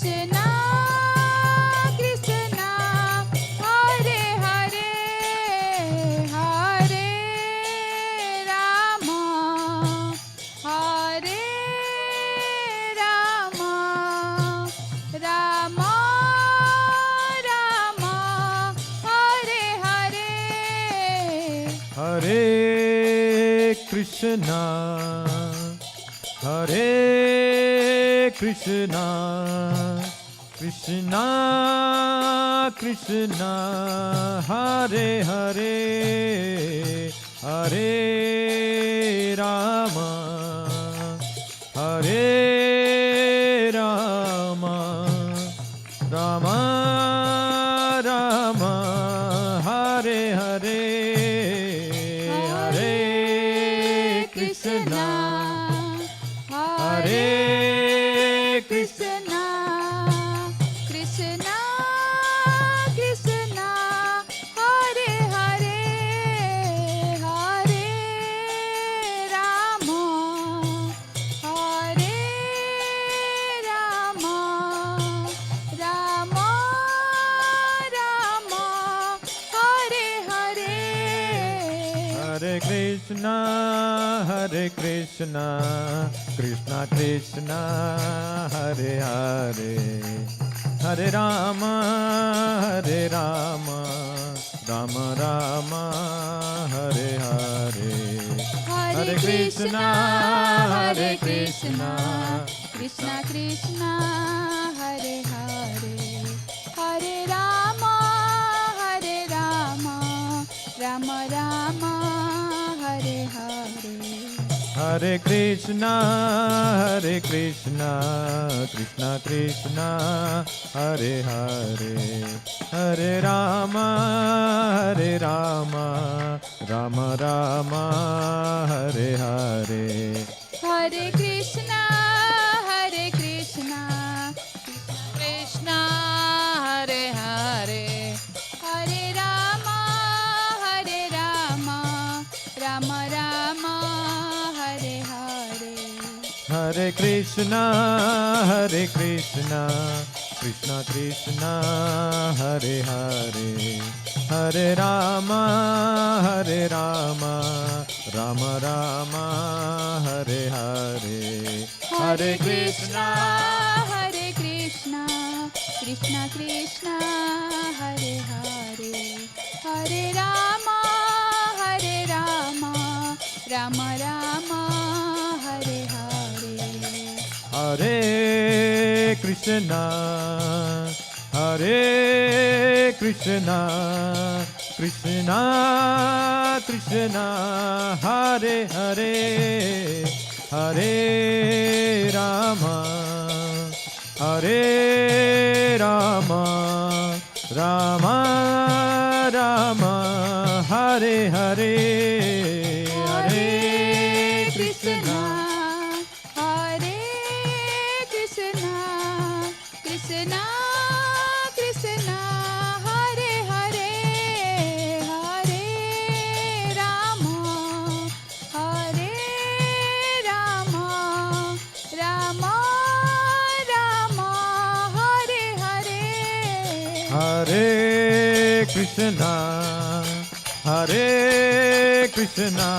Krishna Krishna, Hare Hare, Hare Rama, Hare Rama, Rama Rama, Hare Hare. Hare Krishna, Hare Krishna, Krishna Krishna, Hare Hare, Hare Rama, Hare Rama, Rama Rama, Hare Hare, Hare Krishna, Hare Krishna, Krishna Krishna, Hare Hare, Hare Rama, Hare Rama, Rama Rama, Hare Hare. Hare Krishna, Hare Krishna, Krishna Krishna, Hare Hare, Hare Rama, Hare Rama, Rama Rama, Hare Hare, Hare Krishna, Hare Krishna, Krishna Krishna, Hare Hare, Hare Rama, Hare Rama, Rama Rama, Hare Hare. Hare Krishna, Hare Krishna, Krishna Krishna, Hare Hare, Hare Rama, Hare Rama, Rama Rama, Hare Hare. Hare Krishna, Hare Krishna, Krishna Hare Hare, Hare Rama, Hare Rama, Rama Rama, Hare Hare. Hare Krishna, Hare Krishna, Krishna Krishna, Hare Hare, Hare Rama, Hare Rama, Rama Rama, Hare Hare. Hare Krishna, Hare Krishna, Krishna Krishna, Hare Hare, Hare Rama, Hare Rama, Rama Rama, Hare Hare. Hare Krishna, Hare Krishna, Krishna Krishna, Hare Hare, Hare Rama, Hare Rama, Rama Rama, Hare Hare, Hare Krishna, Hare Krishna, Krishna Krishna, Hare Hare, Hare Rama, Hare Rama, Rama Rama, Hare Hare. Hare Krishna, Hare Krishna,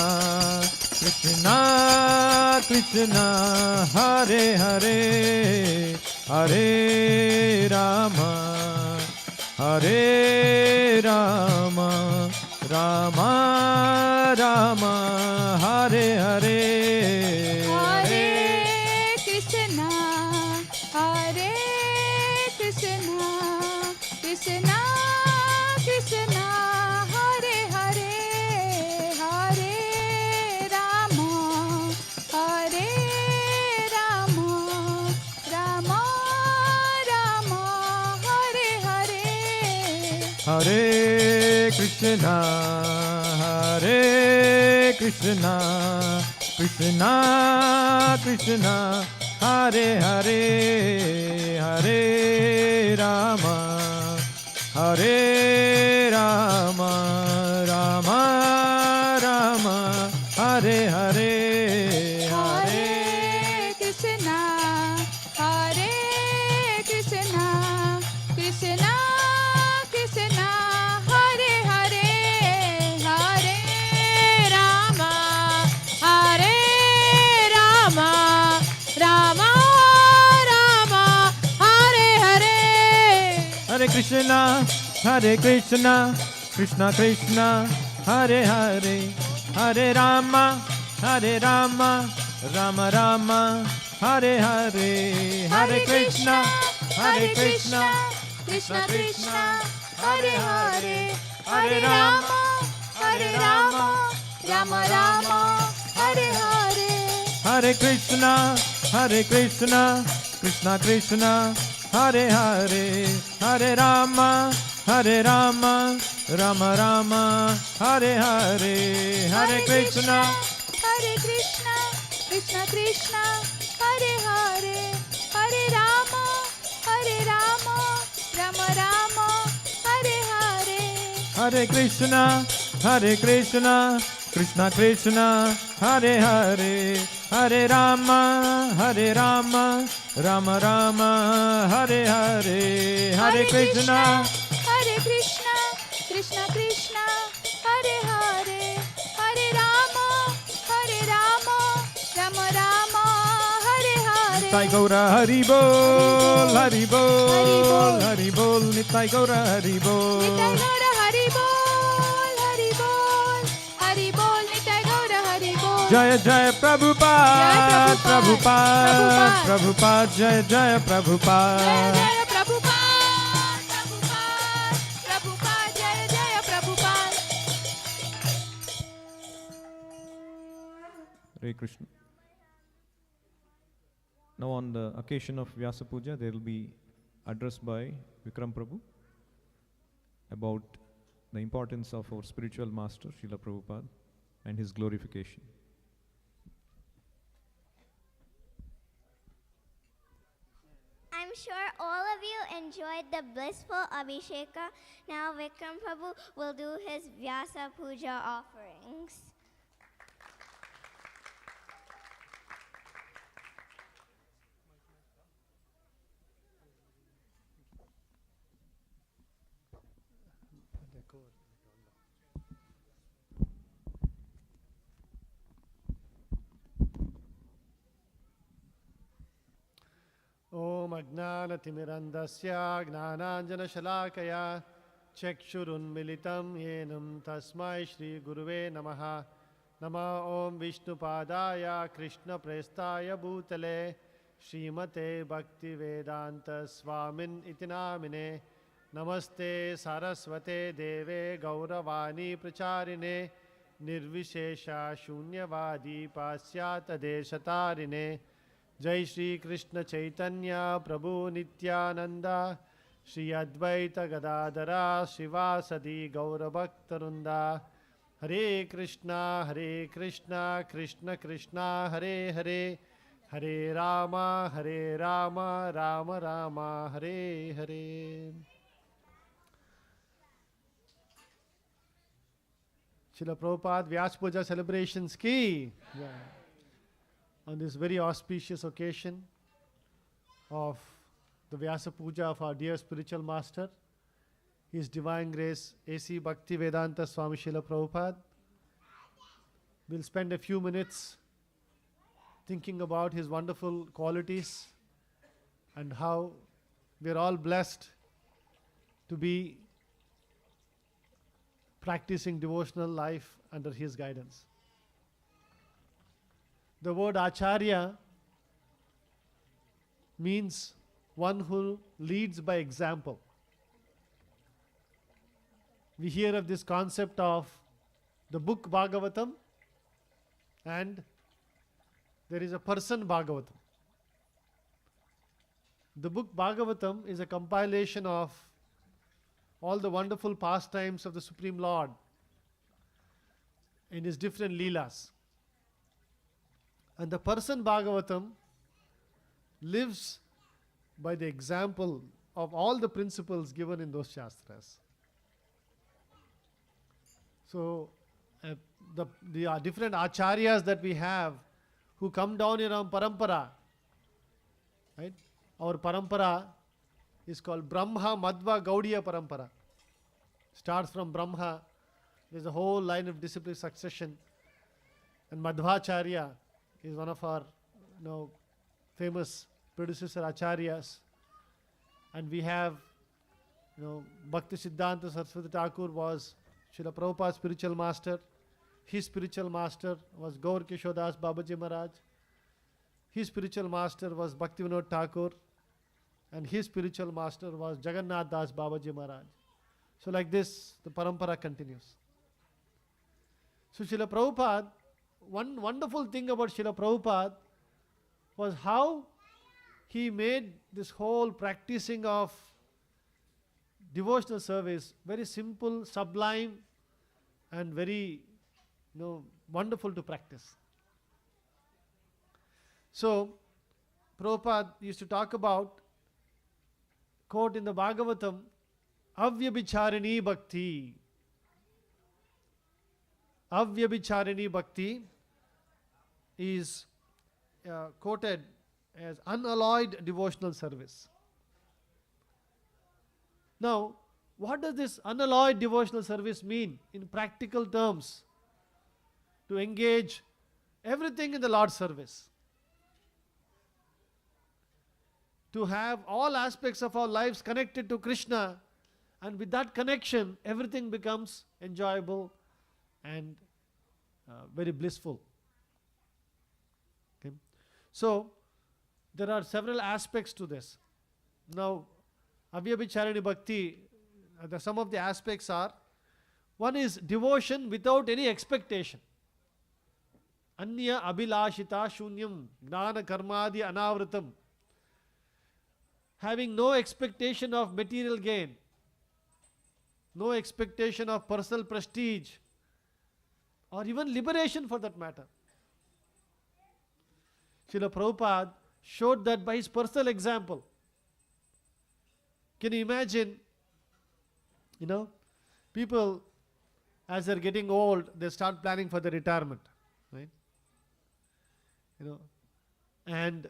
Krishna Krishna, Hare Hare, Hare Rama, Hare Rama, Rama Rama, Hare Hare, Hare Krishna, Hare Krishna, Krishna Krishna, Hare Hare, Hare Rama, Hare Rama, Rama Rama, Hare Hare. Hare Krishna, Hare Krishna, Krishna Krishna, Hare Hare, Hare Rama, Hare Rama, Rama Rama, Hare Hare, Hare Hare Krishna, Hare Krishna, Krishna Krishna, Hare Hare, Hare Rama, Hare Rama, Rama Rama, Hare Hare. Hare Krishna, Hare Krishna, Krishna Krishna, Hare Hare, Hare Rama, Hare Rama, Rama Rama, Hare Hare, Hare Krishna, Hare Krishna, Krishna Krishna, Hare Hare, Hare Rama, Hare Rama, Rama Rama, Hare Hare. Hare Krishna, Hare Krishna, Krishna Krishna, Hare Hare, Hare Rama, Hare Rama, Rama Rama, Hare Hare, Hare Krishna, Hare Krishna, Krishna Krishna, Hare Hare, Hare Rama, Hare Rama, Rama Rama, Hare Hare. Hare Krishna, Hare Krishna, Krishna Krishna, Hare Hare, Hare Rama, Hare Rama, Rama Rama, Hare Hare, Hare Krishna, Hare Krishna, Krishna Krishna, Hare Hare, Hare Rama, Hare Rama, Rama Rama, Hare Hare. Nitai Gaura Hari Bol, Hari Bol, Hari Bol, Nitai Gaura Hari Bol. Nitai Gaura Hari Bol, Hari Bol, Hari Bol, Nitai Gaura Hari Bol. Jaya Jaya Prabhupada, Prabhupada, Prabhupada, Jaya Jaya Prabhupada. Jaya Jaya Prabhupada, Prabhupada, Prabhupada, Jaya Jaya Prabhupada. Hare Krishna. Now on the occasion of Vyasa Puja, there will be address by Vikram Prabhu about the importance of our spiritual master, Srila Prabhupada, and his glorification. I'm sure all of you enjoyed the blissful Abhisheka. Now Vikram Prabhu will do his Vyasa Puja offerings. ॐ अज्ञानतिमिरन्दस्य ज्ञानाञ्जनशलाकया चक्षुरुन्मिलितं येन तस्मै श्रीगुरुवे नमः। नमः ॐ विष्णुपादाय कृष्णप्रेष्ठाय भूतले श्रीमते भक्तिवेदान्तस्वामिन् इति नामिने Namaste Saraswate Deve Gauravani Pracharine Nirvishesha Shunyavadi Pasyata Deshatarine Jai Shri Krishna Chaitanya Prabhu Nityananda Shri Advaita Gadadara Shivasadi Gauravaktarunda Hare Krishna Krishna Krishna Hare Hare Hare Rama Rama Rama Hare Hare. Srila Prabhupada Vyas Puja celebrations ki on this very auspicious occasion of the Vyasa Puja of our dear spiritual master, His Divine Grace A.C. Bhakti Vedanta Swami Srila Prabhupada. We'll spend a few minutes thinking about his wonderful qualities and how we're all blessed to be practicing devotional life under his guidance. The word Acharya means one who leads by example. We hear of this concept of the book Bhagavatam, and there is a person Bhagavatam. The book Bhagavatam is a compilation of all the wonderful pastimes of the Supreme Lord in his different leelas. And the person Bhagavatam lives by the example of all the principles given in those Shastras. So, the different acharyas that we have who come down in our parampara, right? Our parampara is called Brahma Madhva Gaudiya Parampara. Starts from Brahma, there's a whole line of discipline succession, and Madhvacharya is one of our famous predecessor acharyas, and we have Bhakti Siddhanta Saraswati Thakur was Srila Prabhupada's spiritual master. His spiritual master was Gaur Kishodas Babaji Maharaj. His spiritual master was Bhaktivinoda Thakur, and his spiritual master was Jagannath Das Babaji Maharaj. So like this, the parampara continues. So Srila Prabhupada, one wonderful thing about Srila Prabhupada was how he made this whole practicing of devotional service very simple, sublime, and very wonderful to practice. So Prabhupada used to talk about, quote in the Bhagavatam, Avyabhicharini Bhakti. Avyabhicharini Bhakti is quoted as unalloyed devotional service. Now, what does this unalloyed devotional service mean in practical terms? To engage everything in the Lord's service. To have all aspects of our lives connected to Krishna, and with that connection, everything becomes enjoyable and very blissful. Okay. So, there are several aspects to this. Now, Avyabhicharini Bhakti, some of the aspects are, one is devotion without any expectation. Anya abhilashita shunyam gnana karmadi anavritam. Having no expectation of material gain, no expectation of personal prestige, or even liberation for that matter. Srila Prabhupada showed that by his personal example. Can you imagine, people as they're getting old, they start planning for their retirement, right? And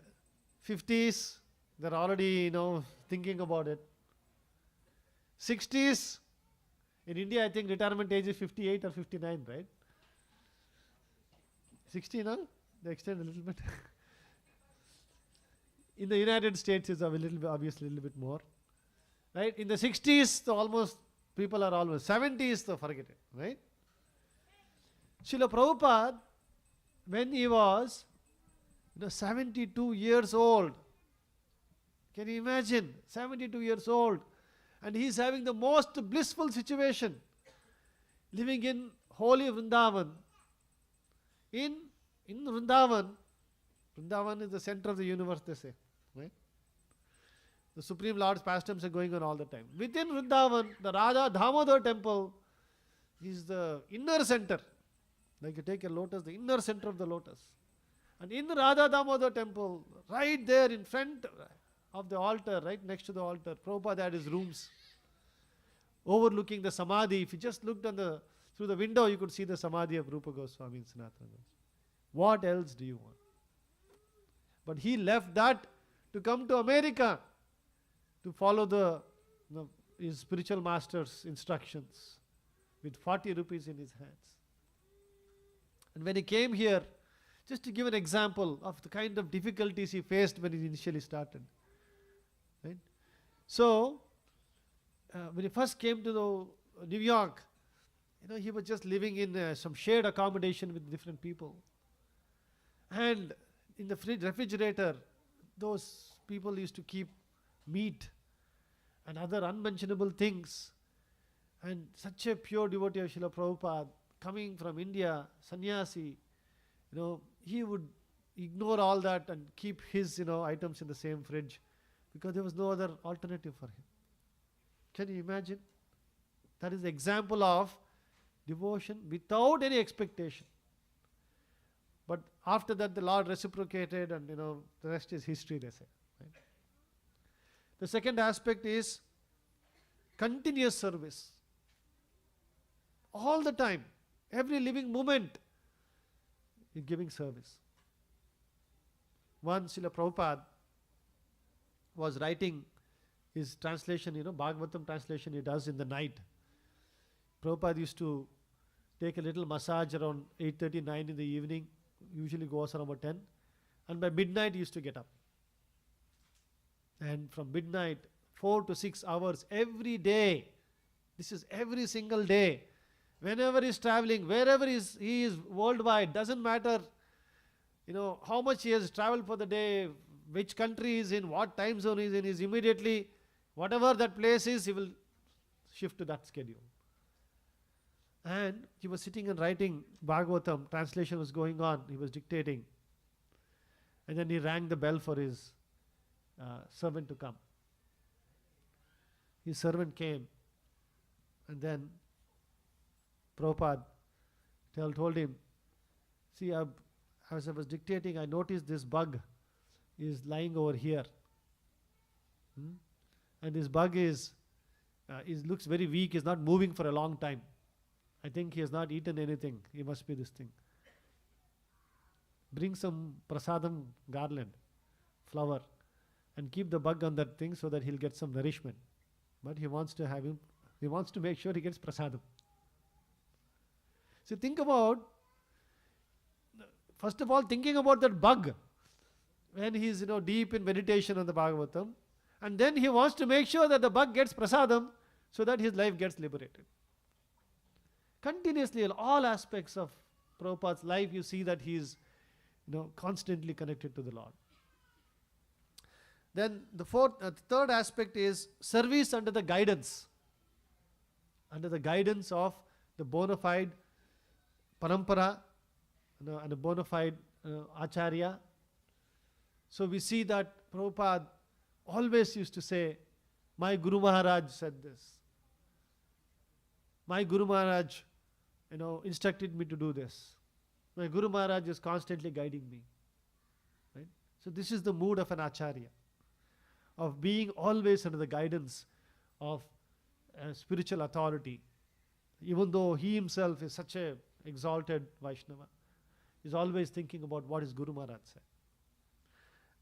50s, they're already, thinking about it. 60s, in India, I think retirement age is 58 or 59, right? 60, no? They extend a little bit. In the United States, it's obviously a little bit more. Right? In the 60s, almost people are almost 70s, so forget it, right? Srila Prabhupada, when he was 72 years old, can you imagine? 72 years old, And he is having the most blissful situation, living in holy Vrindavan. In Vrindavan, Vrindavan is the center of the universe, they say, right? The Supreme Lord's pastimes are going on all the time. Within Vrindavan, the Radha Damodar temple is the inner center. Like you take a lotus, the inner center of the lotus. And in the Radha Damodar temple, right there in front of the altar, right next to the altar, Prabhupada had his rooms overlooking the Samadhi. If you just looked through the window, you could see the Samadhi of Rupa Goswami and Sanatana Goswami. What else do you want? But he left that to come to America to follow his spiritual master's instructions with 40 rupees in his hands. And when he came here, just to give an example of the kind of difficulties he faced when he initially started. Right? So, when he first came to New York, he was just living in some shared accommodation with different people. And in the refrigerator, those people used to keep meat and other unmentionable things. And such a pure devotee of Srila Prabhupada, coming from India, sannyasi, he would ignore all that and keep his items in the same fridge because there was no other alternative for him. Can you imagine? That is the example of devotion without any expectation. But after that, the Lord reciprocated, and the rest is history, they say. Right? The second aspect is continuous service. All the time, every living moment, is giving service. Once Srila Prabhupada was writing his translation, Bhagavatam translation he does in the night. Prabhupada used to take a little massage around 8:30, 9 in the evening, usually goes around about 10, and by midnight he used to get up. And from midnight, 4 to 6 hours every day, this is every single day, whenever he is traveling, wherever he is worldwide, doesn't matter how much he has traveled for the day, which country he is in, what time zone he is in, immediately, whatever that place is, he will shift to that schedule. And he was sitting and writing Bhagavatam, translation was going on, he was dictating. And then he rang the bell for his servant to come. His servant came, and then Prabhupada told him, see, as I was dictating, I noticed this bug is lying over here. And this bug looks very weak, is not moving for a long time. I think he has not eaten anything. He must be this thing. Bring some prasadam garland, flower, and keep the bug on that thing so that he'll get some nourishment. But he wants to make sure he gets prasadam. So think about, first of all, thinking about that bug when he's deep in meditation on the Bhagavatam, and then he wants to make sure that the bug gets prasadam so that his life gets liberated. Continuously, in all aspects of Prabhupada's life, you see that he is constantly connected to the Lord. Then the third aspect is service under the guidance of the bona fide parampara, and a bona fide acharya. So we see that Prabhupada always used to say, my Guru Maharaj said this. My Guru Maharaj, instructed me to do this. My Guru Maharaj is constantly guiding me. Right? So this is the mood of an acharya, of being always under the guidance of a spiritual authority. Even though he himself is such a exalted Vaishnava, is always thinking about what his Guru Maharaj said.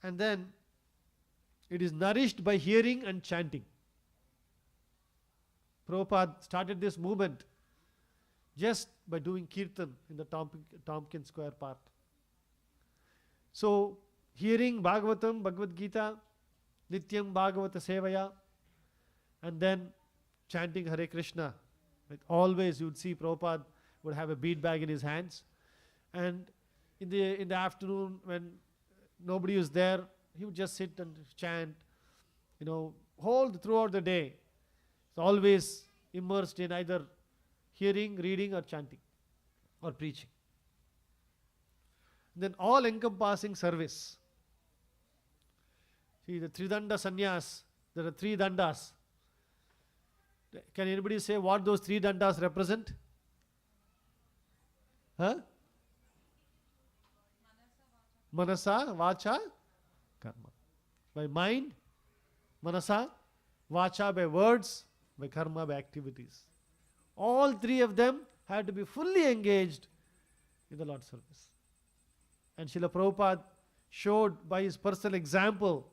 And then it is nourished by hearing and chanting. Prabhupada started this movement just by doing kirtan in the Tompkins Square Park. So, hearing Bhagavatam, Bhagavad Gita, Nityam Bhagavata Sevaya, and then chanting Hare Krishna. Like always you would see Prabhupada would have a bead bag in his hands, and in the afternoon when nobody was there, he would just sit and chant, throughout the day. always immersed in either hearing, reading, or chanting, or preaching. Then all encompassing service. See, the Tridanda Sannyas, there are 3 dandas. Can anybody say what those 3 dandas represent? Huh? Manasa, Vacha, Karma. By mind, Manasa, Vacha by words, by Karma by activities. All 3 of them had to be fully engaged in the Lord's service. And Srila Prabhupada showed by his personal example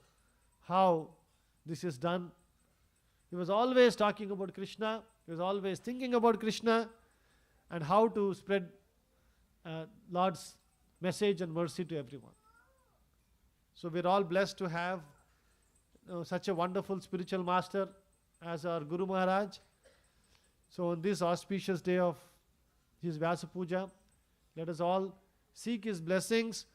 how this is done. He was always talking about Krishna, he was always thinking about Krishna and how to spread Lord's message and mercy to everyone. So we're all blessed to have such a wonderful spiritual master as our Guru Maharaj. So on this auspicious day of his Vyasa Puja, let us all seek his blessings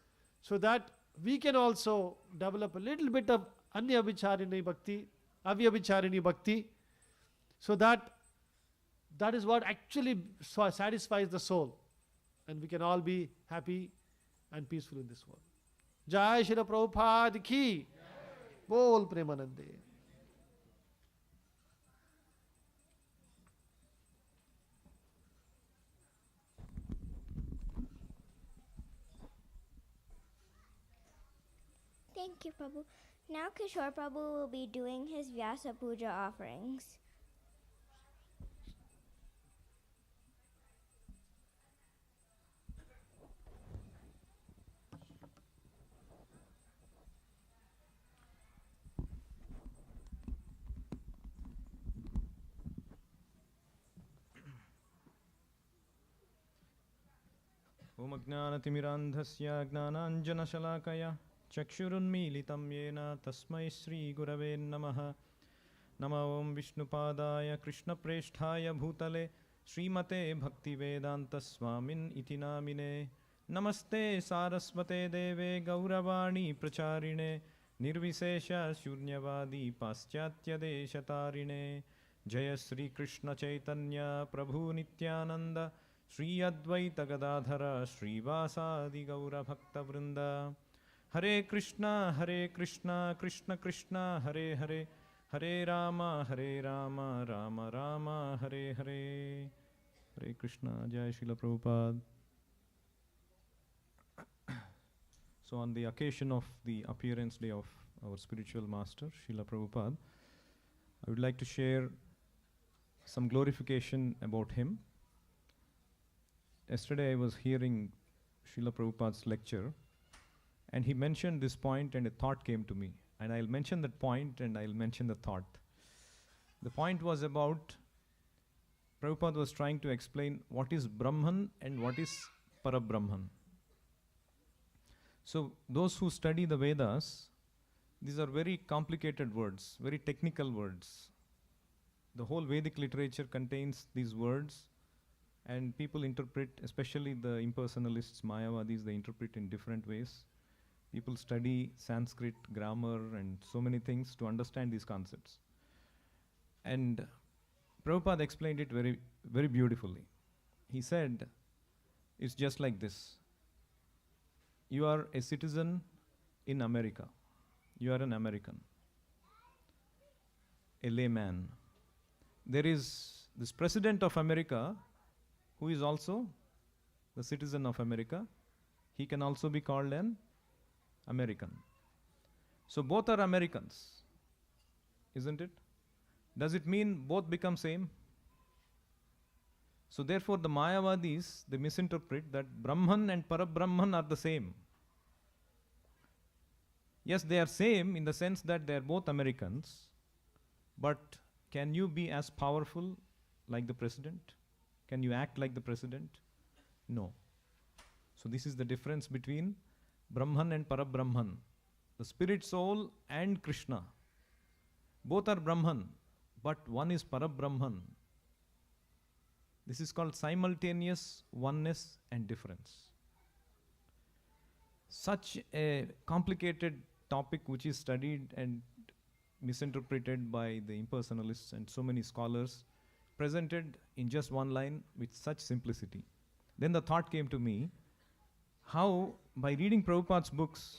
so that we can also develop a little bit of Anyabhicharini Bhakti, Avyabhicharini Bhakti, so that is what actually satisfies the soul, and we can all be happy and peaceful in this world. Jai Shri Prabhupada ki, Bol Premanande. Thank you, Prabhu. Now Kishore Prabhu will be doing his Vyasa Puja offerings. ॐ अज्ञानतिमिरान्धस्य ज्ञानाञ्जनशलाकया चक्षुरुन्मीलितं येन तस्मै श्रीगुरवे नमः। नमो ॐ विष्णुपादाय कृष्णप्रेष्ठाय भूतले श्रीमते भक्तिवेदान्तस्वामिन् इति नामिने। नमस्ते सारस्वते देवे गौरवाणी प्रचारिणे निर्विशेषशून्यवादी पाश्चात्यदेशतारिणे। जय श्रीकृष्णचैतन्य प्रभु नित्यानन्द श्री अद्वैत गदाधर श्रीवासादि गौरभक्तवृन्द। हरे कृष्णा कृष्ण कृष्ण हरे हरे, हरे राम राम राम हरे हरे। हरे कृष्णा। जय Srila Prabhupada. So on the occasion of the appearance day of our spiritual master Srila Prabhupada, I would like to share some glorification about him. Yesterday I was hearing Srila Prabhupada's lecture, and he mentioned this point and a thought came to me. And I'll mention that point and I'll mention the thought. The point was about, Prabhupada was trying to explain what is Brahman and what is Parabrahman. So those who study the Vedas, these are very complicated words, very technical words. The whole Vedic literature contains these words, and people interpret, especially the impersonalists, Mayavadis, they interpret in different ways. People study Sanskrit, grammar, and so many things to understand these concepts. And Prabhupada explained it very, very beautifully. He said, it's just like this. You are a citizen in America. You are an American, a layman. There is this president of America who is also the citizen of America. He can also be called an American. So both are Americans, isn't it? Does it mean both become same? So therefore the Mayavadis, they misinterpret that Brahman and Parabrahman are the same. Yes, they are same in the sense that they are both Americans, but can you be as powerful like the president? Can you act like the president? No. So this is the difference between Brahman and Parabrahman, the spirit soul and Krishna. Both are Brahman, but one is Parabrahman. This is called simultaneous oneness and difference. Such a complicated topic which is studied and misinterpreted by the impersonalists and so many scholars, presented in just one line with such simplicity. Then the thought came to me, how by reading Prabhupada's books,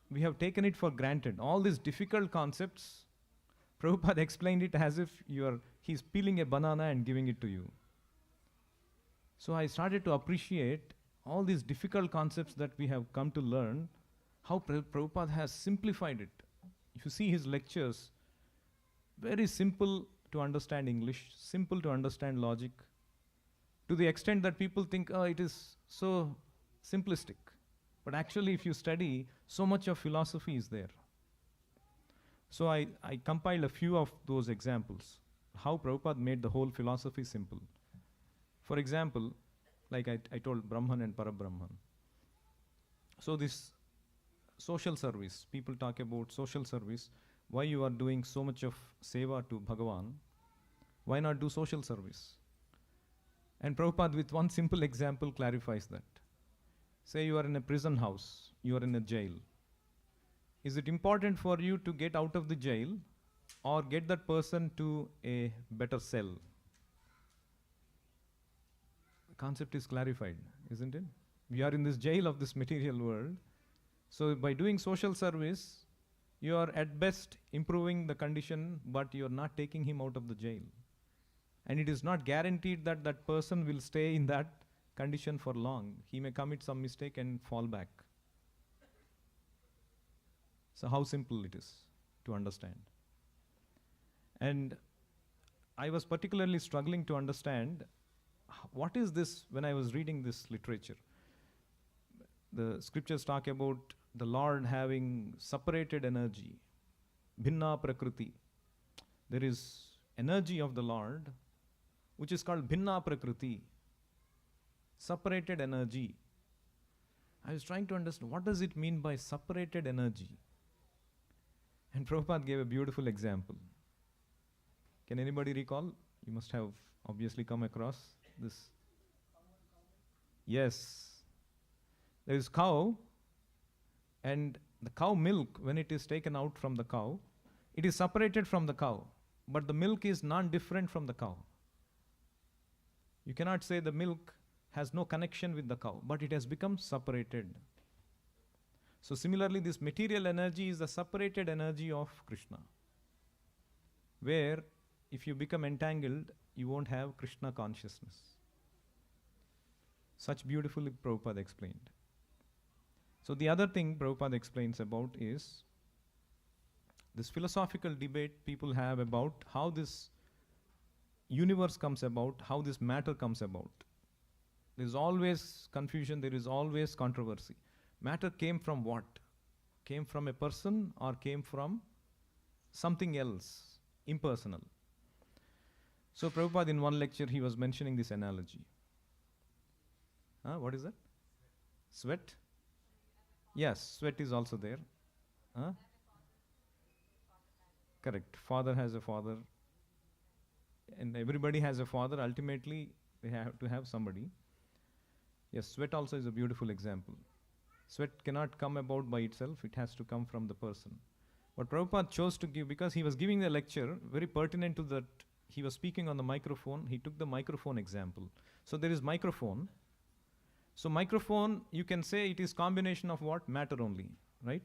we have taken it for granted. All these difficult concepts, Prabhupada explained it as if he's peeling a banana and giving it to you. So I started to appreciate all these difficult concepts that we have come to learn, how Prabhupada has simplified it. If you see his lectures, very simple to understand English, simple to understand logic, to the extent that people think, oh, it is so simplistic. But actually, if you study, so much of philosophy is there. So I compiled a few of those examples, how Prabhupada made the whole philosophy simple. For example, like I told Brahman and Parabrahman. So this social service, people talk about social service, why you are doing so much of seva to Bhagavan, why not do social service? And Prabhupada with one simple example clarifies that. Say you are in a prison house, you are in a jail. Is it important for you to get out of the jail or get that person to a better cell? The concept is clarified, isn't it? We are in this jail of this material world. So by doing social service, you are at best improving the condition, but you are not taking him out of the jail. And it is not guaranteed that that person will stay in that condition for long. He may commit some mistake and fall back. So how simple it is to understand. And I was particularly struggling to understand what is this when I was reading this literature. The scriptures talk about the Lord having separated energy, bhinna prakriti. There is energy of the Lord which is called bhinna prakriti, separated energy. I was trying to understand what does it mean by separated energy. And Prabhupada gave a beautiful example. Can anybody recall? You must have obviously come across this. Yes. There is cow, and the cow milk, when it is taken out from the cow, it is separated from the cow, but the milk is non-different from the cow. You cannot say the milk has no connection with the cow, but it has become separated. So similarly, this material energy is the separated energy of Krishna, where if you become entangled, you won't have Krishna consciousness. Such beautifully Prabhupada explained. So the other thing Prabhupada explains about is this philosophical debate people have about how this universe comes about, how this matter comes about. There is always confusion, there is always controversy. Matter came from what? Came from a person or came from something else, impersonal? So Prabhupada in one lecture he was mentioning this analogy. What is that? Sweat? Yes, sweat is also there. Correct. Father has a father. And everybody has a father. Ultimately, they have to have somebody. Yes, sweat also is a beautiful example. Sweat cannot come about by itself. It has to come from the person. But Prabhupada chose to give, because he was giving the lecture, very pertinent to that, he was speaking on the microphone. He took the microphone example. So there is microphone. So microphone, you can say it is combination of what? Matter only, right?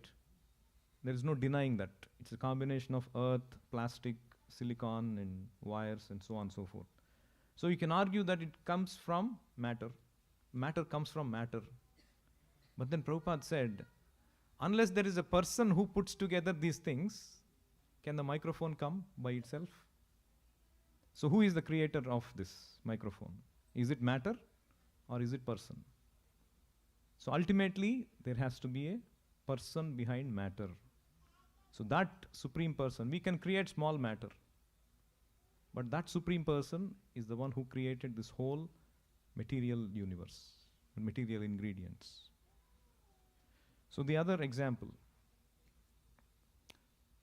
There is no denying that. It's a combination of earth, plastic, silicon, and wires, and so on and so forth. So you can argue that it comes from matter. Matter comes from matter. But then Prabhupada said, unless there is a person who puts together these things, can the microphone come by itself? So who is the creator of this microphone? Is it matter or is it person? So ultimately, there has to be a person behind matter. So that supreme person, we can create small matter, but that supreme person is the one who created this whole material universe, material ingredients. So the other example,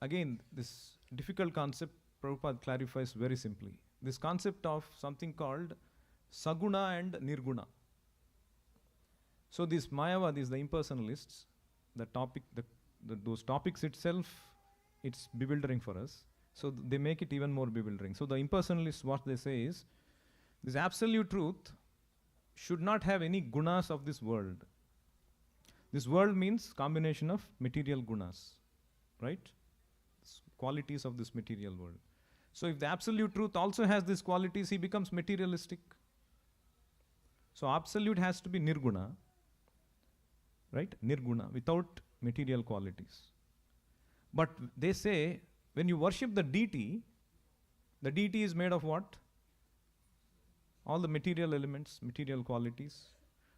again, this difficult concept Prabhupada clarifies very simply. This concept of something called Saguna and Nirguna. So these Mayavadis, the impersonalists, those topics itself it's bewildering for us. So they make it even more bewildering. So the impersonalists, what they say is, this absolute truth should not have any gunas of this world. This world means combination of material gunas, right? Qualities of this material world. So if the absolute truth also has these qualities, he becomes materialistic. So absolute has to be nirguna, right? Nirguna, without material qualities. But they say, when you worship the deity is made of what? All the material elements, material qualities.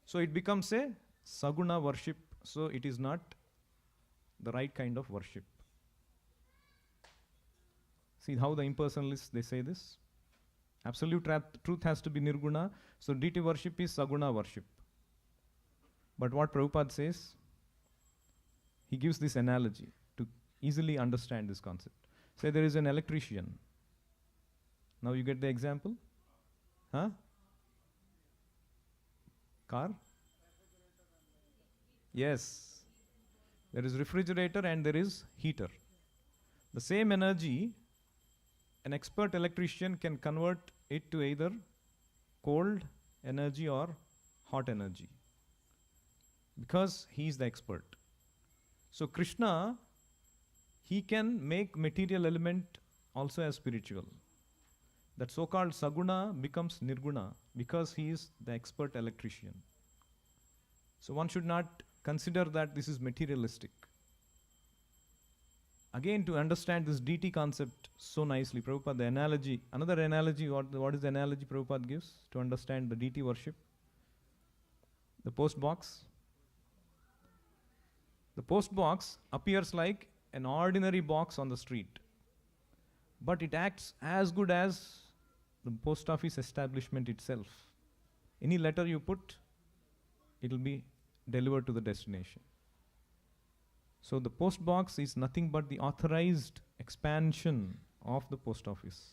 So it becomes a saguna worship. So it is not the right kind of worship. See how the impersonalists, they say this? Absolute truth has to be nirguna. So deity worship is saguna worship. But what Prabhupada says, he gives this analogy to easily understand this concept. Say there is an electrician. Now you get the example? Huh? Car? Yes. There is refrigerator and there is heater. The same energy, an expert electrician can convert it to either cold energy or hot energy, because he is the expert. So Krishna, he can make material element also as spiritual. That so-called saguna becomes nirguna because he is the expert electrician. So one should not consider that this is materialistic. Again, to understand this deity concept so nicely, Prabhupada, the analogy, another analogy, what is the analogy Prabhupada gives to understand the deity worship? The post box. The post box appears like an ordinary box on the street, but it acts as good as the post office establishment itself. Any letter you put, it will be delivered to the destination. So the post box is nothing but the authorized expansion of the post office.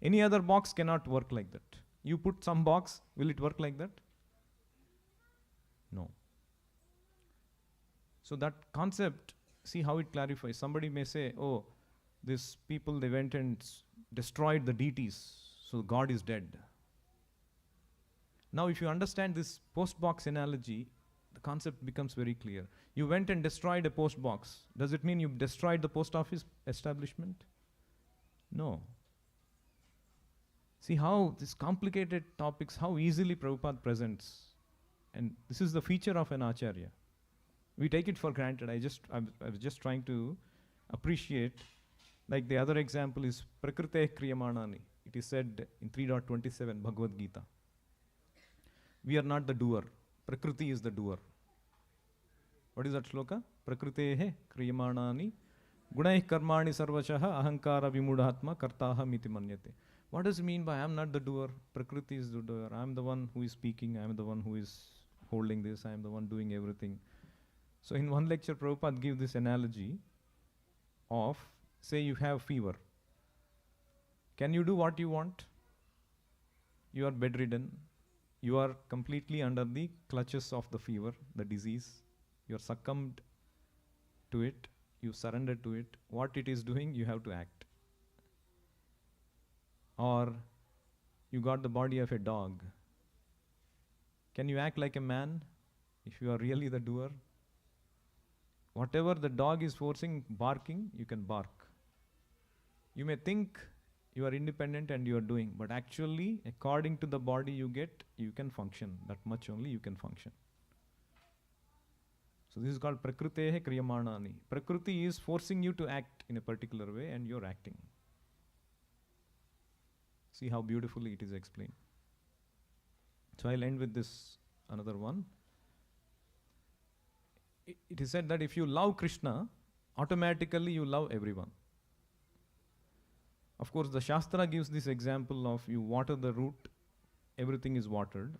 Any other box cannot work like that. You put some box, will it work like that? No. So that concept, see how it clarifies. Somebody may say, oh, these people, they went and destroyed the deities, so God is dead. Now if you understand this post box analogy, the concept becomes very clear. You went and destroyed a post box. Does it mean you destroyed the post office establishment? No. See how these complicated topics, how easily Prabhupada presents. And this is the feature of an acharya. We take it for granted. I was just trying to appreciate, like the other example is Prakrite Kriyamanani. It is said in 3.27 Bhagavad Gita. We are not the doer. Prakriti is the doer. What is that shloka? Prakritehe kriyamanani gunaih karmani sarvashaha ahankara vimudhatma kartaha miti manyate. What does it mean by I am not the doer? Prakriti is the doer. I am the one who is speaking. I am the one who is holding this. I am the one doing everything. So in one lecture, Prabhupada gives this analogy of, say you have fever. Can you do what you want? You are bedridden. You are completely under the clutches of the fever, the disease. You are succumbed to it. You surrender to it. What it is doing, you have to act. Or you got the body of a dog. Can you act like a man if you are really the doer? Whatever the dog is forcing, barking, you can bark. You may think you are independent and you are doing, but actually, according to the body you get, you can function. That much only you can function. So this is called Prakritehe Kriyamanani. Prakriti is forcing you to act in a particular way and you're acting. See how beautifully it is explained. So I'll end with this another one. It is said that if you love Krishna, automatically you love everyone. Of course, the Shastra gives this example of you water the root, everything is watered.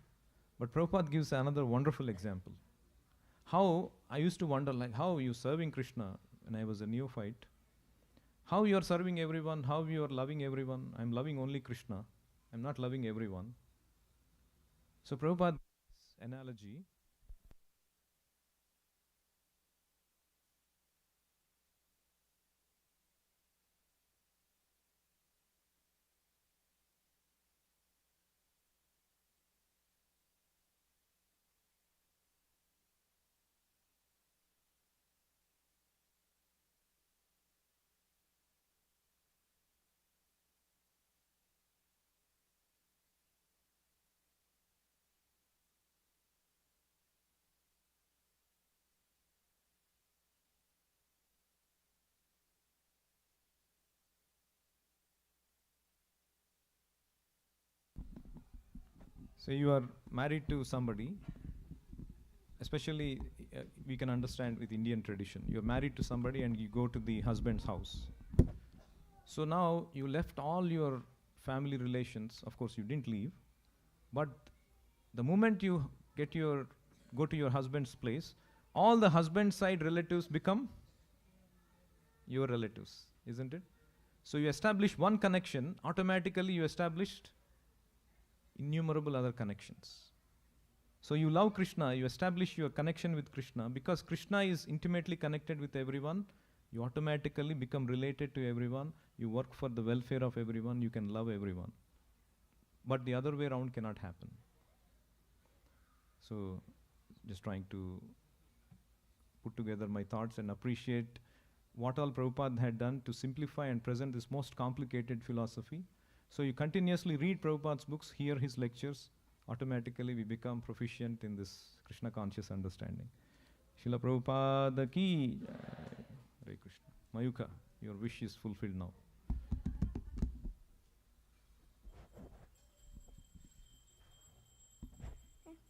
But Prabhupada gives another wonderful example. How, I used to wonder, like, how you serving Krishna when I was a neophyte. How you are serving everyone, how you are loving everyone. I'm loving only Krishna. I'm not loving everyone. So Prabhupada analogy. So you are married to somebody, especially we can understand with Indian tradition. You're married to somebody and you go to the husband's house. So now you left all your family relations. Of course, you didn't leave, but the moment you go to your husband's place, all the husband side relatives become your relatives, isn't it? So you establish one connection, automatically you established innumerable other connections. So you love Krishna, you establish your connection with Krishna. Because Krishna is intimately connected with everyone, you automatically become related to everyone, you work for the welfare of everyone, you can love everyone. But the other way around cannot happen. So just trying to put together my thoughts and appreciate what all Prabhupada had done to simplify and present this most complicated philosophy. So you continuously read Prabhupada's books, hear his lectures, automatically we become proficient in this Krishna conscious understanding. Srila Prabhupada ki jai. Hare Krishna. Mayuka, your wish is fulfilled now.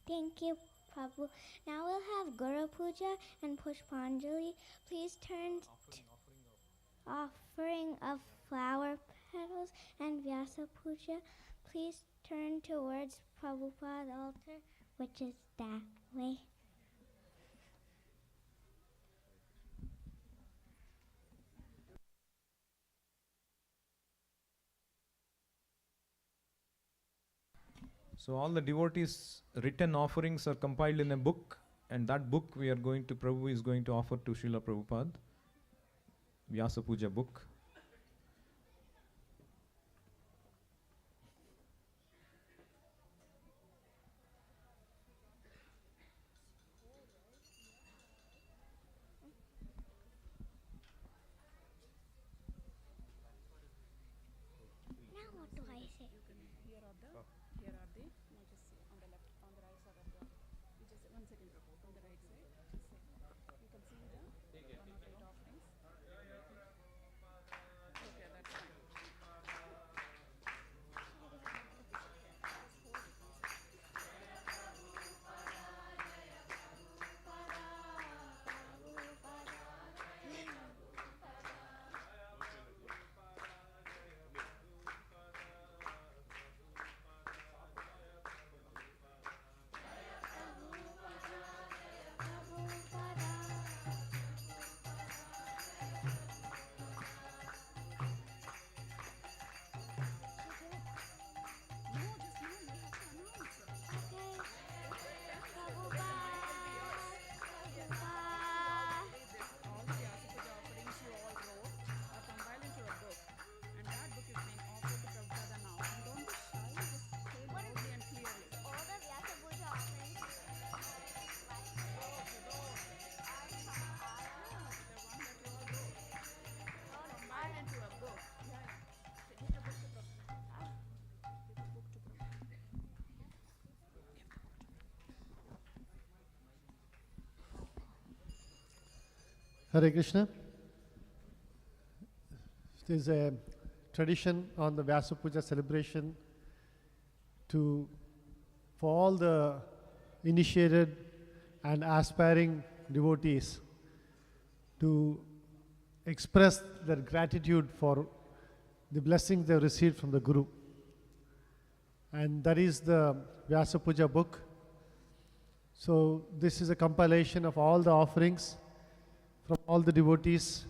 Thank you, Prabhu. Now we'll have Guru Puja and Pushpanjali. Please turn offering of flower petals and Vyasa Puja. Please turn towards Prabhupada altar, which is that way. So all the devotees' written offerings are compiled in a book, and that book Prabhu is going to offer to Srila Prabhupada, Vyasa Puja book. Now what do I say? Here are the, now just see on the left, on the right side of the, you just, one second Prabhu, on the right side, just say, you can see the 1 or 8 offerings. Okay, that's fine. All the Vyasa Puja offerings you all wrote are compiled into a book, and that book is being offered to Prabhupada now. And don't be shy, just say loudly and clearly. All the Vyasa Puja offerings. The one that you all wrote, compiled into a book. Yeah. Take the book to Prabhupada. Take the book to Prabhupada. Hare Krishna. There is a tradition on the Vyasa Puja celebration for all the initiated and aspiring devotees to express their gratitude for the blessings they have received from the Guru. And that is the Vyasa Puja book. So this is a compilation of all the offerings from all the devotees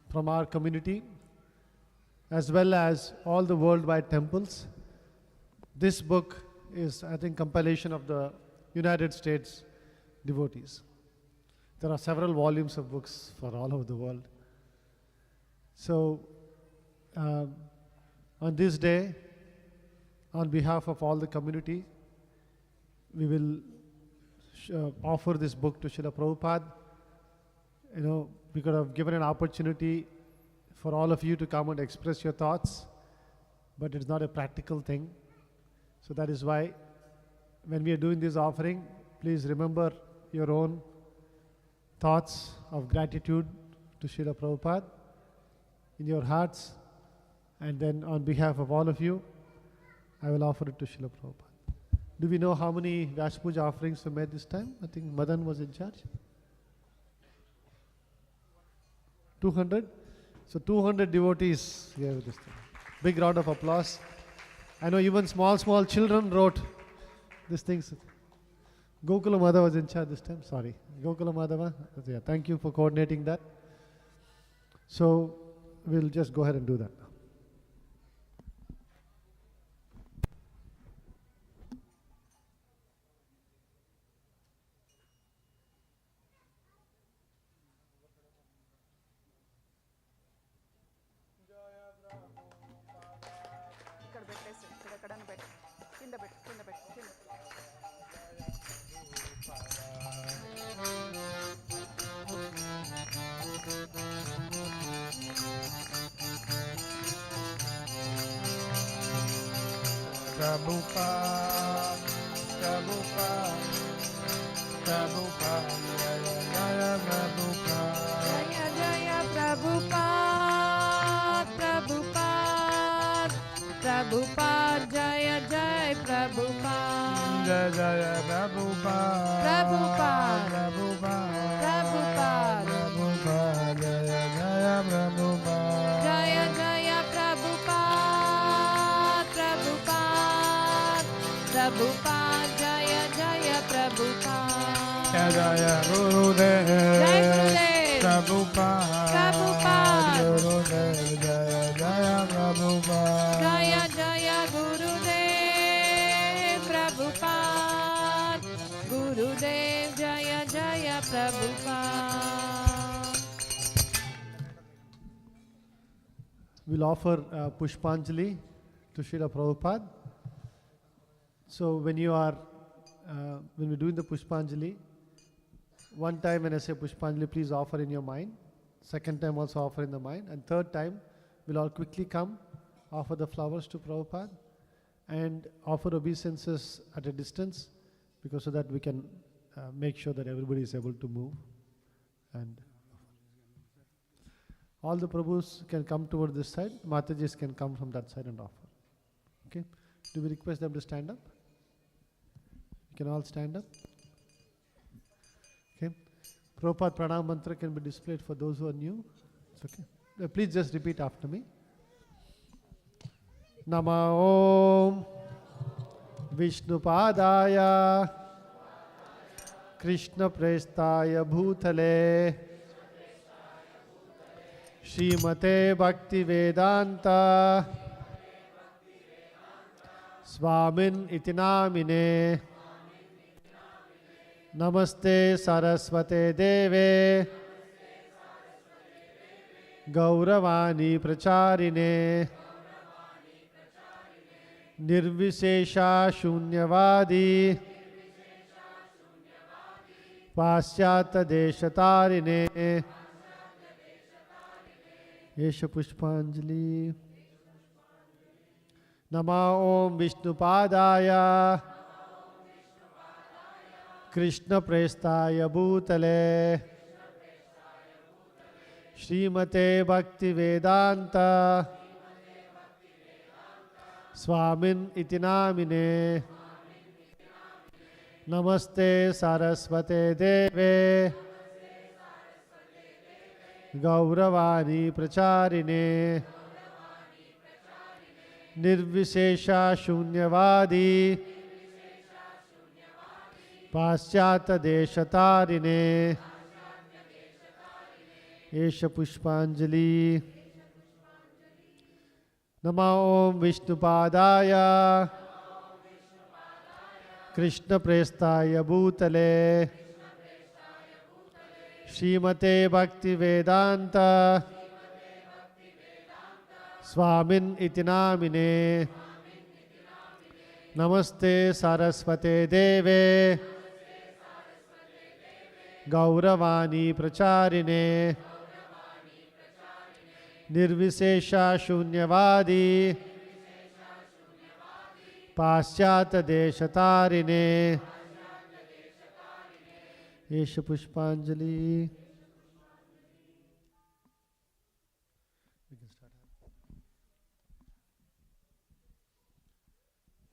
from our community, as well as all the worldwide temples. This book is, I think, compilation of the United States devotees. There are several volumes of books for all over the world. So, on this day, on behalf of all the community, we will offer this book to Srila Prabhupada. You know, we could have given an opportunity for all of you to come and express your thoughts, but it's not a practical thing. So that is why when we are doing this offering, please remember your own thoughts of gratitude to Srila Prabhupada in your hearts, and then on behalf of all of you, I will offer it to Srila Prabhupada. Do we know how many Vyas Puja offerings were made this time? I think Madan was in charge. 200? So 200 devotees here with this thing. Big round of applause. I know even small children wrote these things. Gokula Madhava was in charge this time. Sorry. Gokula Madhava. Yeah, thank you for coordinating that. So we'll just go ahead and do that now. Prabhupada, Prabhupada, Prabhupada, Jaya Prabhupada. Jaya Jaya Prabhupada, Prabhupada, Prabhupada, Jaya Jaya Prabhupada. Jaya Jaya Prabhupada, Prabhupada, Prabhupada, Prabhupada, Prabhupada, Jaya Jaya Prabhupada. Jaya Jaya Prabhupada, Prabhupada, Prabhupada, Jaya Jaya Prabhupada. Jaya Jaya Gurudev, Jai Gurudev, Prabhupada, Prabhupada, Gurudev, Jaya Jaya Prabhupada. Jaya Jaya Gurudev, Prabhupada, Gurudev, Jaya Jaya Prabhupada. We'll offer Pushpanjali to Srila Prabhupada. So when we're doing the Pushpanjali, one time when I say Pushpanjali, please offer in your mind. Second time also offer in the mind. And third time, we'll all quickly come, offer the flowers to Prabhupada, and offer obeisances at a distance, because so that we can make sure that everybody is able to move. And all the Prabhus can come toward this side, Matajis can come from that side and offer. Okay? Do we request them to stand up? You can all stand up. Okay? Prabhupada Pranam Mantra can be displayed for those who are new. It's okay. Please just repeat after me. Nama Om Vishnupadaya Krishna Prestaya Bhutale Srimate Bhakti Vedanta Swamin Itinamine Namaste Saraswate Deve Gauravani Pracharine Nirvishesha Shunyavadi Pasyata Deshatarine Yesha Pushpanjali Nama Om Vishnupadaya Krishna Prestaya Bhutale Srimate Bhakti Vedanta Swamin Itinamine Namaste Saraswate Deve Gauravani Pracharine Nirvishesha Shunyavadi Pasyata Deshatarine Esha Pushpanjali Nama Om Vishnupadaya Krishna Prestaya Bhutale Srimate Bhakti Vedanta Swamin Itinamine Namaste Saraswate Deve Gauravani Pracharine Nirvishesha Shunyavadi Pasyata Deshatarine Esha Pushpanjali.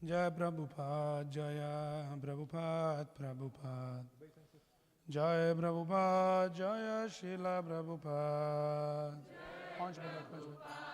Jai Prabhupada, Jaya Prabhupada, Prabhupada. Jai Prabhupada, Jaya Srila Prabhupada. Punch, brother, punch.